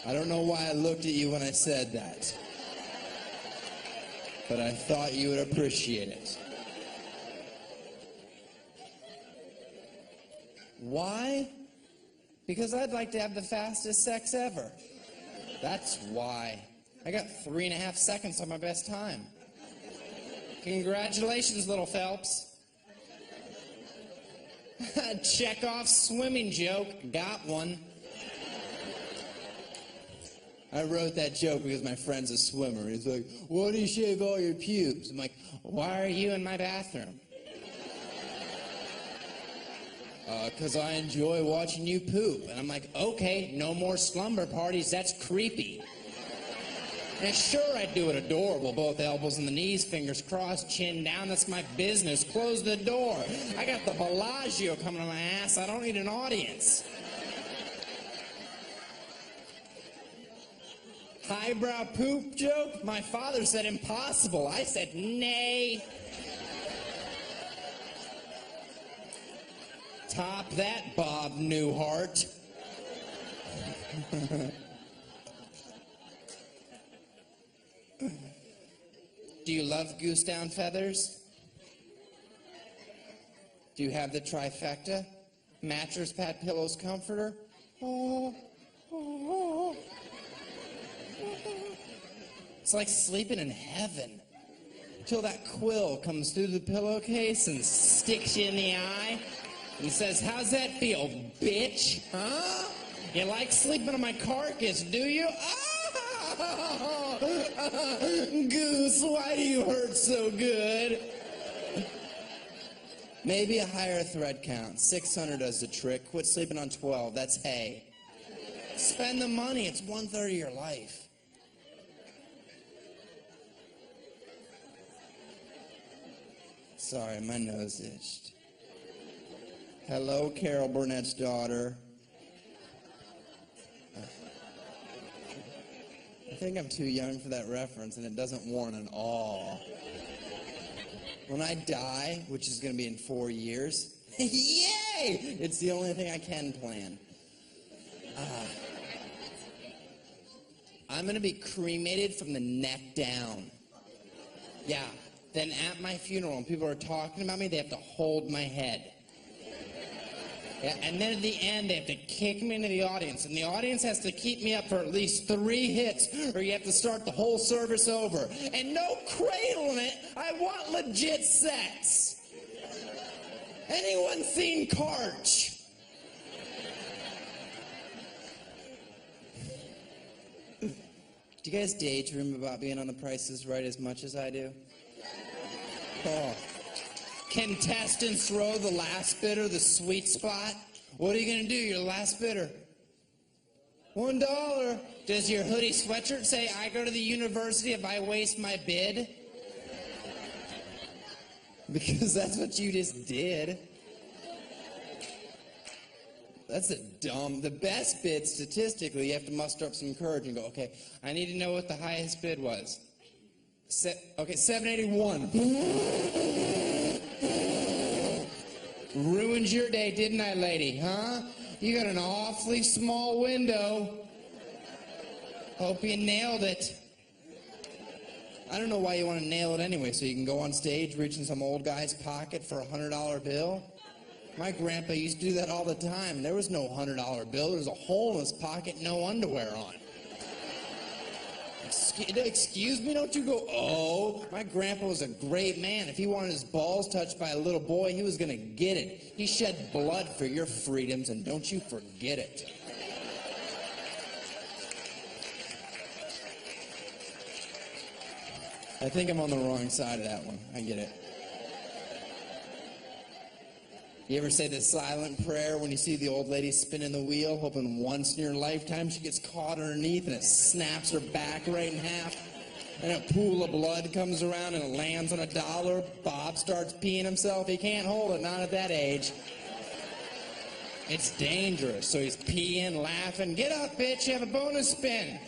I don't know why I looked at you when I said that, but I thought you would appreciate it. Why? Because I'd like to have the fastest sex ever. That's why. I got 3.5 seconds on my best time. Congratulations, little Phelps. Check off swimming joke. Got one. I wrote that joke because my friend's a swimmer. He's like, why do you shave all your pubes? I'm like, why are you in my bathroom? Because I enjoy watching you poop. And I'm like, okay, no more slumber parties, that's creepy. And sure, I'd do it adorable, both elbows in the knees, fingers crossed, chin down, that's my business. Close the door. I got the Bellagio coming on my ass, I don't need an audience. Highbrow poop joke? My father said impossible. I said nay. Top that, Bob Newhart. Do you love goose down feathers? Do you have the trifecta? Mattress, pad, pillows, comforter? Oh, oh, oh. It's like sleeping in heaven. Till that quill comes through the pillowcase and sticks you in the eye and says, how's that feel, bitch? Huh? You like sleeping on my carcass, do you? Oh, Goose, why do you hurt so good? Maybe a higher thread count. 600 does the trick. Quit sleeping on 12. That's hay. Spend the money. It's 1/3 of your life. Sorry, my nose itched. Hello, Carol Burnett's daughter. I think I'm too young for that reference, and it doesn't warrant an awe. When I die, which is going to be in 4 years, yay! It's the only thing I can plan. I'm going to be cremated from the neck down. Yeah. Then at my funeral, when people are talking about me, they have to hold my head. Yeah, and then at the end, they have to kick me into the audience. And the audience has to keep me up for at least 3 hits, or you have to start the whole service over. And no cradling it. I want legit sex. Anyone seen Karch? Do you guys daydream about being on The Price is Right as much as I do? Oh. Contestants row the last bidder, the sweet spot. What are you going to do? You're the last bidder. $1. Does your hoodie sweatshirt say, I go to the university if I waste my bid? Because that's what you just did. That's the best bid statistically, you have to muster up some courage and go, okay, I need to know what the highest bid was. Okay, 781. Ruined your day, didn't I, lady, huh? You got an awfully small window. Hope you nailed it. I don't know why you want to nail it anyway, so you can go on stage, reach in some old guy's pocket for a $100 bill. My grandpa used to do that all the time. There was no $100 bill. There was a hole in his pocket, no underwear on. Excuse me, don't you go, oh. My grandpa was a great man. If he wanted his balls touched by a little boy, he was going to get it. He shed blood for your freedoms, and don't you forget it. I think I'm on the wrong side of that one. I get it. You ever say the silent prayer when you see the old lady spinning the wheel, hoping once in your lifetime she gets caught underneath and it snaps her back right in half, and a pool of blood comes around and it lands on $1. Bob starts peeing himself. He can't hold it, not at that age. It's dangerous, so he's peeing, laughing. Get up, bitch, you have a bonus spin.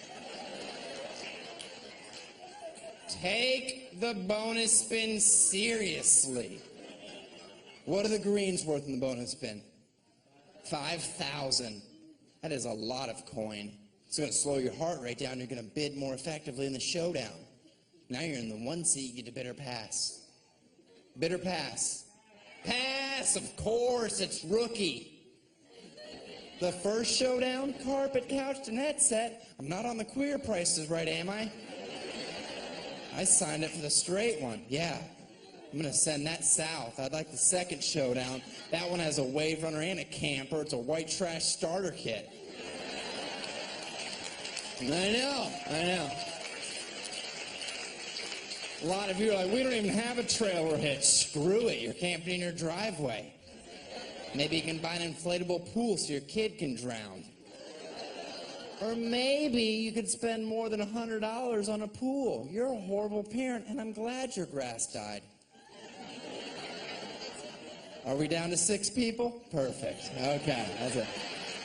Take the bonus spin seriously. What are the greens worth in the bonus spin? 5,000. That is a lot of coin. It's going to slow your heart rate down. You're going to bid more effectively in the showdown. Now you're in the 1 seat. You get to bid or pass. Bid or pass. Pass, of course. It's rookie. The first showdown, carpet, couch, and headset. I'm not on the queer prices right, am I? I signed up for the straight one. Yeah. I'm going to send that south. I'd like the second showdown. That one has a wave runner and a camper. It's a white trash starter kit. I know. A lot of you are like, we don't even have a trailer hitch. Screw it, you're camping in your driveway. Maybe you can buy an inflatable pool so your kid can drown. Or maybe you could spend more than $100 on a pool. You're a horrible parent, and I'm glad your grass died. Are we down to 6 people? Perfect. Okay, that's it.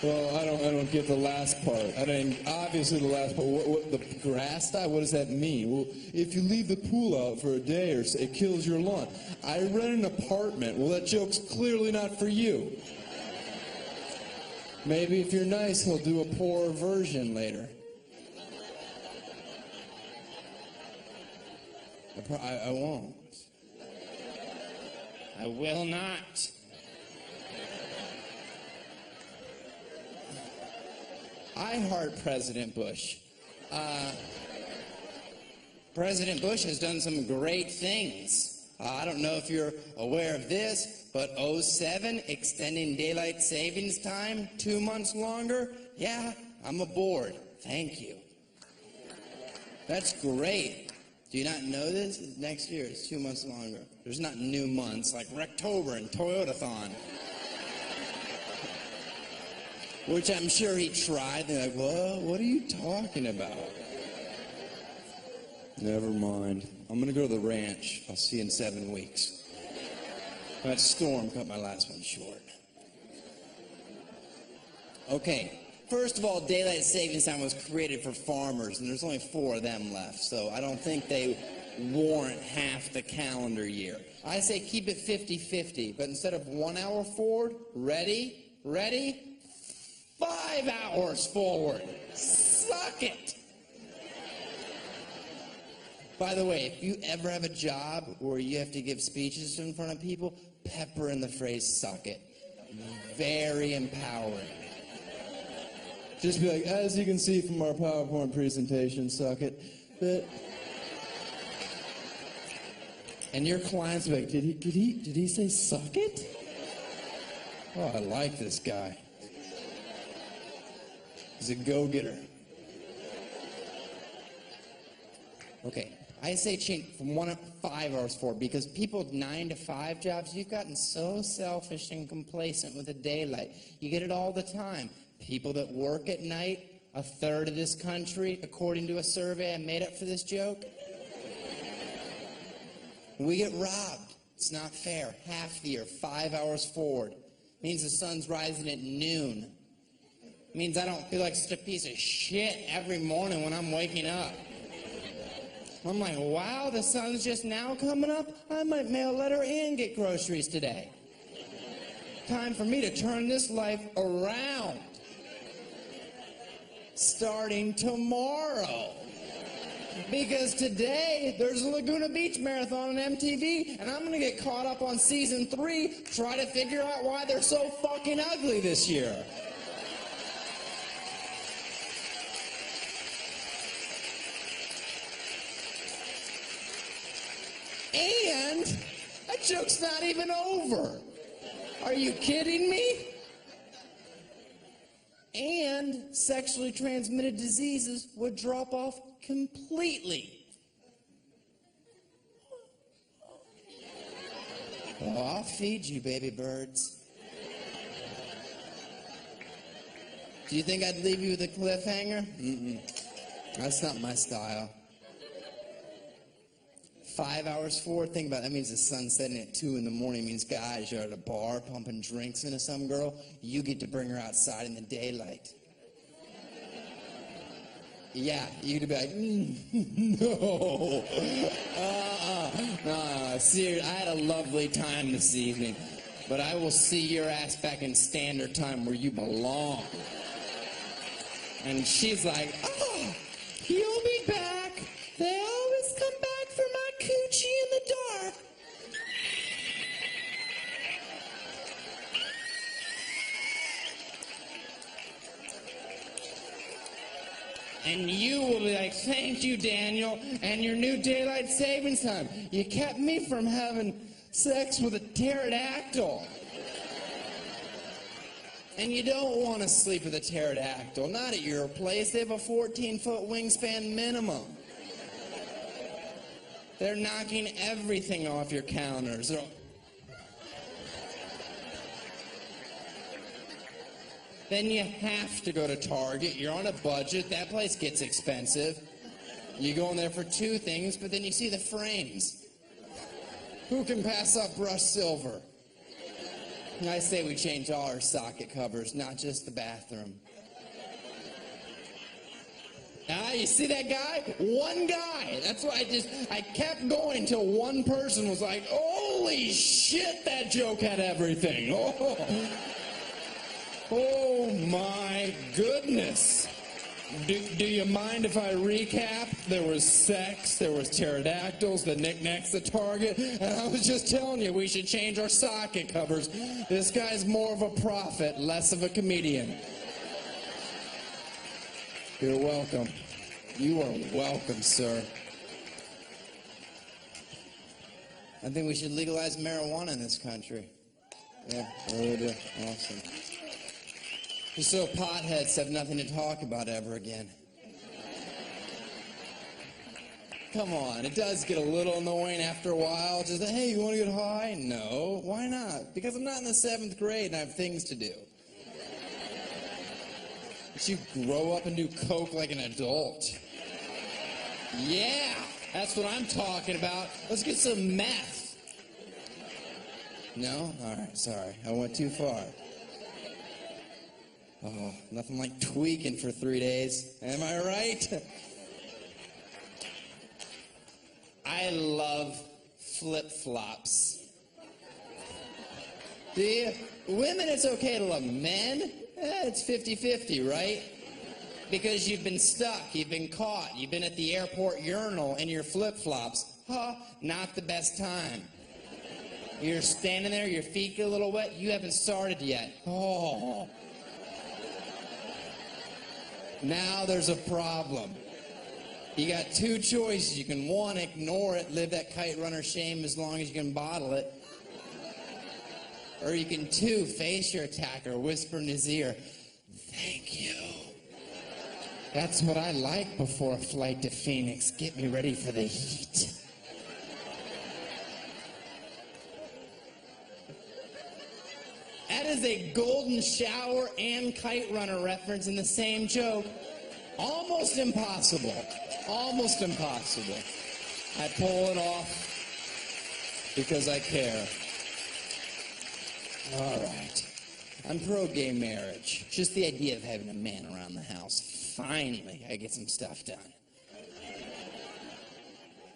Well, I don't get the last part. I mean, obviously the last part. What the grass die? What does that mean? Well, if you leave the pool out for a day or so, it kills your lawn. I rent an apartment. Well, that joke's clearly not for you. Maybe if you're nice, he'll do a poorer version later. I won't. I will not. I heart President Bush. President Bush has done some great things. I don't know if you're aware of this, but 07, extending daylight savings time 2 months longer. Yeah, I'm aboard. Thank you. That's great. Do you not know this? Next year, it's 2 months longer. There's not new months like Rectober and Toyotathon. Which I'm sure he tried. They're like, whoa, what are you talking about? Never mind. I'm going to go to the ranch. I'll see you in 7 weeks. That storm cut my last one short. Okay, first of all, daylight savings time was created for farmers, and there's only 4 of them left, so I don't think they warrant half the calendar year. I say keep it 50-50, but instead of 1 hour forward, ready, 5 hours forward. Suck it. By the way, if you ever have a job where you have to give speeches in front of people, pepper in the phrase suck it. Very empowering. Just be like, as you can see from our PowerPoint presentation, suck it. But and your clients will be like, did he say suck it? Oh, I like this guy. He's a go-getter. Okay, I say change from 1 to 5 hours forward because people with 9 to 5 jobs, you've gotten so selfish and complacent with the daylight. You get it all the time. People that work at night, 1/3 of this country, according to a survey I made up for this joke, we get robbed. It's not fair. Half the year, 5 hours forward. Means the sun's rising at noon. Means I don't feel like such a piece of shit every morning when I'm waking up. I'm like, wow, the sun's just now coming up? I might mail a letter and get groceries today. Time for me to turn this life around. Starting tomorrow. Because today, there's a Laguna Beach Marathon on MTV, and I'm going to get caught up on season 3, try to figure out why they're so fucking ugly this year. And that joke's not even over. Are you kidding me? And sexually transmitted diseases would drop off completely. Oh, I'll feed you, baby birds. Do you think I'd leave you with a cliffhanger? That's not my style. 5 hours forward, think about it. That means the sun's setting at 2 in the morning. It means guys, you're at a bar pumping drinks into some girl. You get to bring her outside in the daylight. Yeah, you could be like, no. No, seriously, I had a lovely time this evening. But I will see your ass back in standard time where you belong. And she's like, oh, you'll be back. They always come back for my coochie in the dark. And you will be like, thank you, Daniel, and your new daylight savings time. You kept me from having sex with a pterodactyl. And you don't want to sleep with a pterodactyl. Not at your place. They have a 14-foot wingspan minimum. They're knocking everything off your counters. Then you have to go to Target. You're on a budget. That place gets expensive. You go in there for two things, but then you see the frames. Who can pass up brushed silver? I say we change all our socket covers, not just the bathroom. Ah, you see that guy? One guy. That's why I kept going until one person was like, holy shit, that joke had everything. Oh my goodness. Do you mind if I recap? There was sex, there was pterodactyls, the knickknacks at Target, and I was just telling you we should change our socket covers. This guy's more of a prophet, less of a comedian. You're welcome. You are welcome, sir. I think we should legalize marijuana in this country. Yeah, really do. Awesome. Just so potheads have nothing to talk about ever again. Come on, it does get a little annoying after a while. Just, hey, you want to get high? No. Why not? Because I'm not in the 7th grade and I have things to do. But you grow up and do coke like an adult. Yeah, that's what I'm talking about. Let's get some meth. No? All right, sorry. I went too far. Oh, nothing like tweaking for 3 days. Am I right? I love flip-flops. Do you? Women, it's okay to love. Men, it's 50-50, right? Because you've been stuck, you've been caught, you've been at the airport urinal in your flip-flops. Huh, not the best time. You're standing there, your feet get a little wet, you haven't started yet. Oh. Now there's a problem. You got two choices. You can, one, ignore it, live that kite runner shame as long as you can bottle it. Or you can, two, face your attacker, whisper in his ear, thank you. That's what I like before a flight to Phoenix. Get me ready for the heat. That is a golden shower and kite runner reference in the same joke. Almost impossible. Almost impossible. I pull it off because I care. All right. I'm pro-gay marriage. Just the idea of having a man around the house. Finally, I get some stuff done.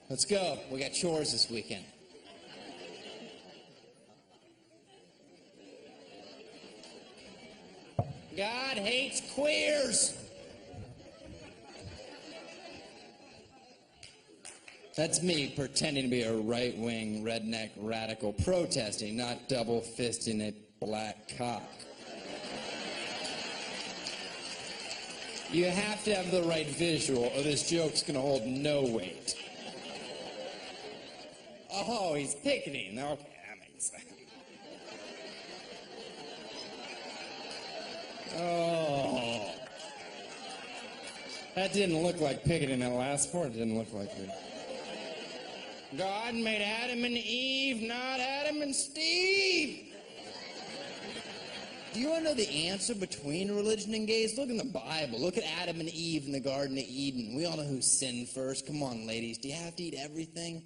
Let's go. We got chores this weekend. God hates queers. That's me pretending to be a right-wing, redneck, radical protesting, not double-fisting a black cock. You have to have the right visual, or this joke's gonna hold no weight. Oh, he's picketing. Okay, that makes sense. Oh. That didn't look like picketing that last part. It didn't look like it. God made Adam and Eve, not Adam and Steve. Do you want to know the answer between religion and gays? Look in the Bible. Look at Adam and Eve in the Garden of Eden. We all know who sinned first. Come on, ladies. Do you have to eat everything?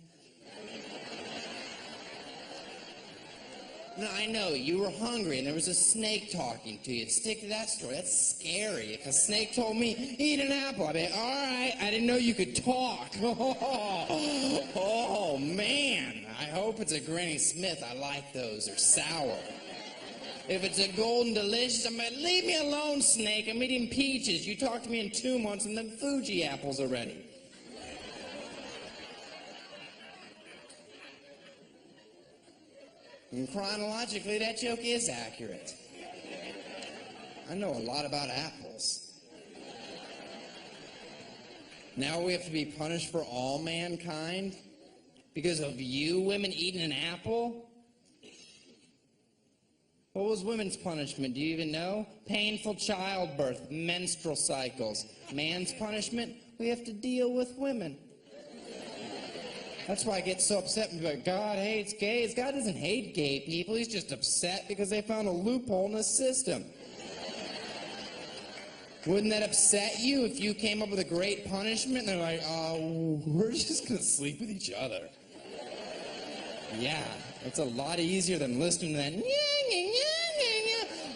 No, I know. You were hungry and there was a snake talking to you. Stick to that story. That's scary. If a snake told me, eat an apple, I'd be like, all right, I didn't know you could talk. Oh, man. I hope it's a Granny Smith. I like those. They're sour. If it's a Golden Delicious, I'm like, leave me alone, snake. I'm eating peaches. You talk to me in 2 months and then Fuji apples are ready. And chronologically, that joke is accurate. I know a lot about apples. Now we have to be punished for all mankind because of you women eating an apple? What was women's punishment? Do you even know? Painful childbirth, menstrual cycles. Man's punishment? We have to deal with women. That's why I get so upset when people are like, God hates gays. God doesn't hate gay people. He's just upset because they found a loophole in the system. Wouldn't that upset you if you came up with a great punishment and they're like, we're just going to sleep with each other? Yeah, it's a lot easier than listening to that.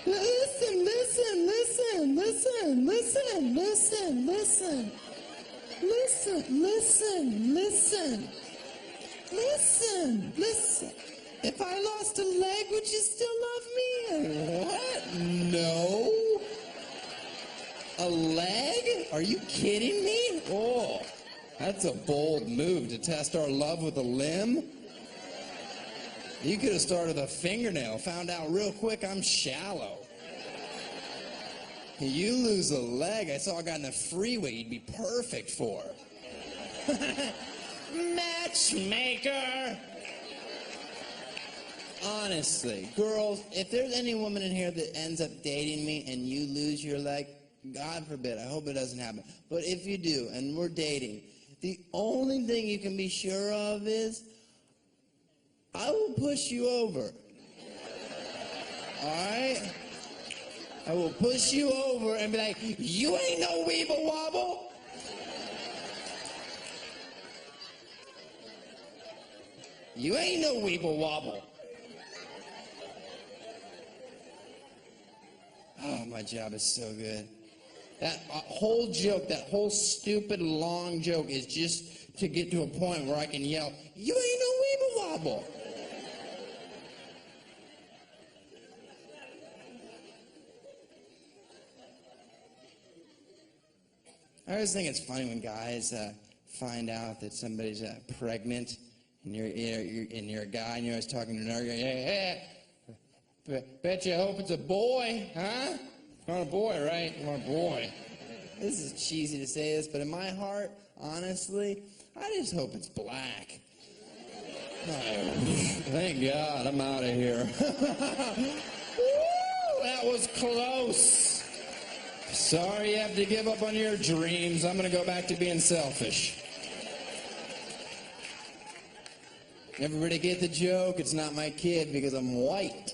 Listen, listen, listen, listen, listen, listen, listen. Listen, listen, listen. Listen, listen. If I lost a leg, would you still love me? What? No. A leg? Are you kidding me? Oh, that's a bold move to test our love with a limb. You could have started with a fingernail, found out real quick I'm shallow. You lose a leg, I saw a guy on the freeway you'd be perfect for. Matchmaker! Honestly, girls, if there's any woman in here that ends up dating me and you lose your leg, God forbid, I hope it doesn't happen. But if you do, and we're dating, the only thing you can be sure of is I will push you over. Alright? I will push you over and be like, you ain't no weeble wobble. You ain't no weeble wobble. Oh, my job is so good. That whole joke, that whole stupid long joke is just to get to a point where I can yell, you ain't no weeble wobble. I always think it's funny when guys find out that somebody's pregnant, and you're a guy, and you're always talking to another guy. Hey, bet you hope it's a boy, huh? You want a boy, right? You want a boy. This is cheesy to say this, but in my heart, honestly, I just hope it's black. Oh, thank God, I'm out of here. Woo, that was close. Sorry you have to give up on your dreams. I'm going to go back to being selfish. Everybody get the joke? It's not my kid because I'm white.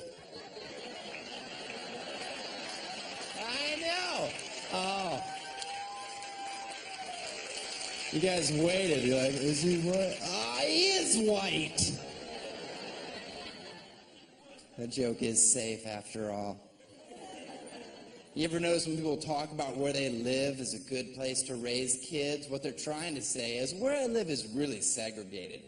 I know. Oh. You guys waited. You're like, is he white? Ah, he is white. That joke is safe after all. You ever notice when people talk about where they live is a good place to raise kids? What they're trying to say is, where I live is really segregated.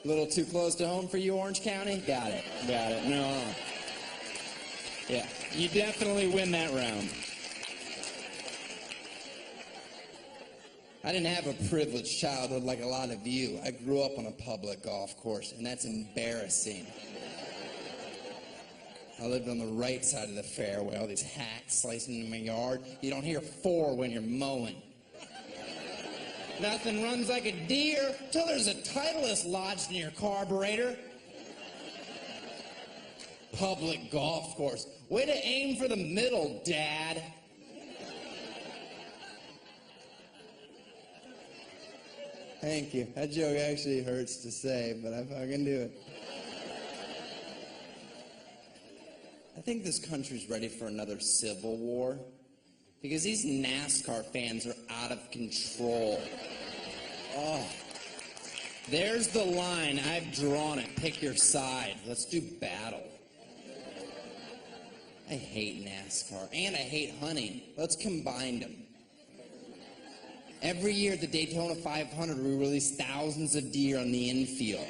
A little too close to home for you, Orange County? Got it. Got it. No. Yeah, you definitely win that round. I didn't have a privileged childhood like a lot of you. I grew up on a public golf course, and that's embarrassing. I lived on the right side of the fairway, all these hacks slicing in my yard. You don't hear 4 when you're mowing. Nothing runs like a deer till there's a Titleist lodged in your carburetor. Public golf course. Way to aim for the middle, Dad. Thank you. That joke actually hurts to say, but I fucking do it. I think this country's ready for another civil war because these NASCAR fans are out of control. Oh, there's the line. I've drawn it. Pick your side. Let's do battle. I hate NASCAR, and I hate hunting. Let's combine them. Every year at the Daytona 500, we release thousands of deer on the infield.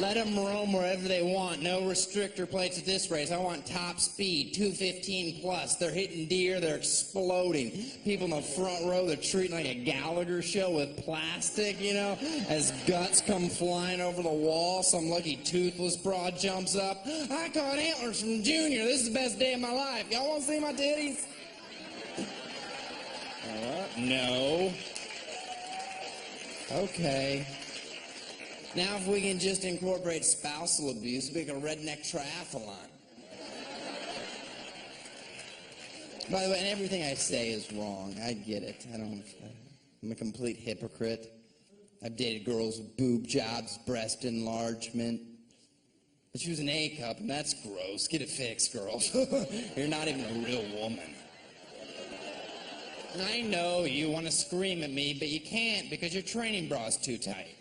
Let them roam wherever they want. No restrictor plates at this race. I want top speed, 215 plus. They're hitting deer. They're exploding. People in the front row, they're treating like a Gallagher show with plastic, you know, as guts come flying over the wall. Some lucky toothless broad jumps up. I caught antlers from Junior. This is the best day of my life. Y'all want to see my titties? No. Okay. Now if we can just incorporate spousal abuse, we make a redneck triathlon. By the way, and everything I say is wrong. I get it. I'm a complete hypocrite. I've dated girls with boob jobs, breast enlargement. But she was an A cup, and that's gross. Get it fixed, girls. You're not even a real woman. I know you want to scream at me, but you can't because your training bra's too tight.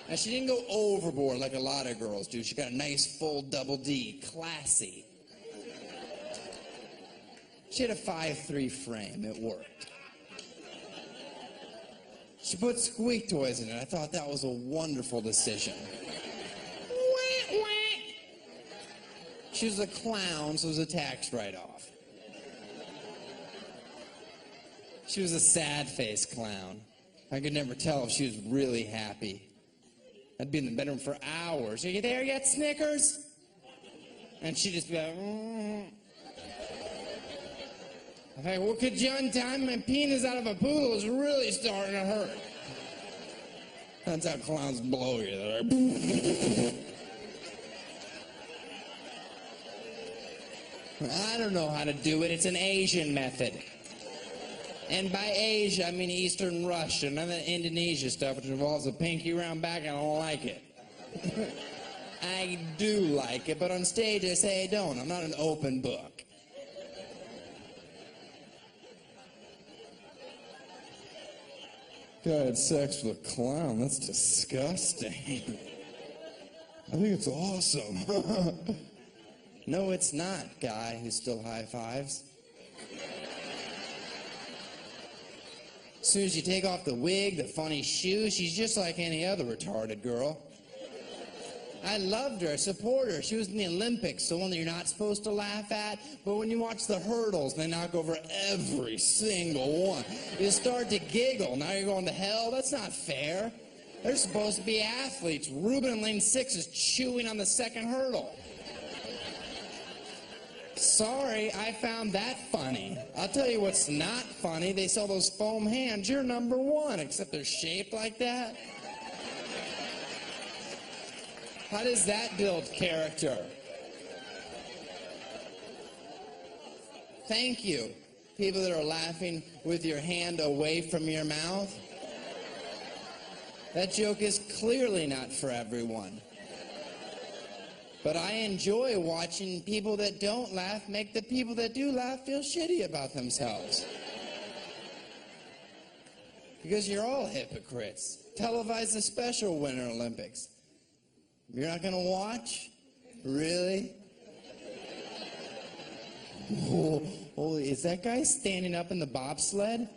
Now, she didn't go overboard like a lot of girls do. She got a nice full double D, classy. She had a 5'3" frame. It worked. She put squeak toys in it. I thought that was a wonderful decision. She was a clown, so it was a tax write-off. She was a sad-faced clown. I could never tell if she was really happy. I'd be in the bedroom for hours. Are you there yet, Snickers? And she'd just be like, I'm like, well, could you untie my penis out of a poodle? It's really starting to hurt. That's how clowns blow you. They're like, I don't know how to do it. It's an Asian method. And by Asia, I mean Eastern Russia, none of the Indonesia stuff, which involves a pinky round back. I don't like it. I do like it, but on stage I say I don't. I'm not an open book. Guy had sex with a clown. That's disgusting. I think it's awesome. No, it's not, guy who still high fives. As soon as you take off the wig, the funny shoes, she's just like any other retarded girl. I loved her, I support her. She was in the Olympics, the one that you're not supposed to laugh at. But when you watch the hurdles, they knock over every single one. You start to giggle. Now you're going to hell? That's not fair. They're supposed to be athletes. Ruben in lane 6 is chewing on the second hurdle. Sorry, I found that funny. I'll tell you what's not funny. They sell those foam hands. You're number 1, except they're shaped like that. How does that build character? Thank you, people that are laughing with your hand away from your mouth. That joke is clearly not for everyone. But I enjoy watching people that don't laugh make the people that do laugh feel shitty about themselves. Because you're all hypocrites. Televise the special Winter Olympics. You're not going to watch? Really? Oh, is that guy standing up in the bobsled?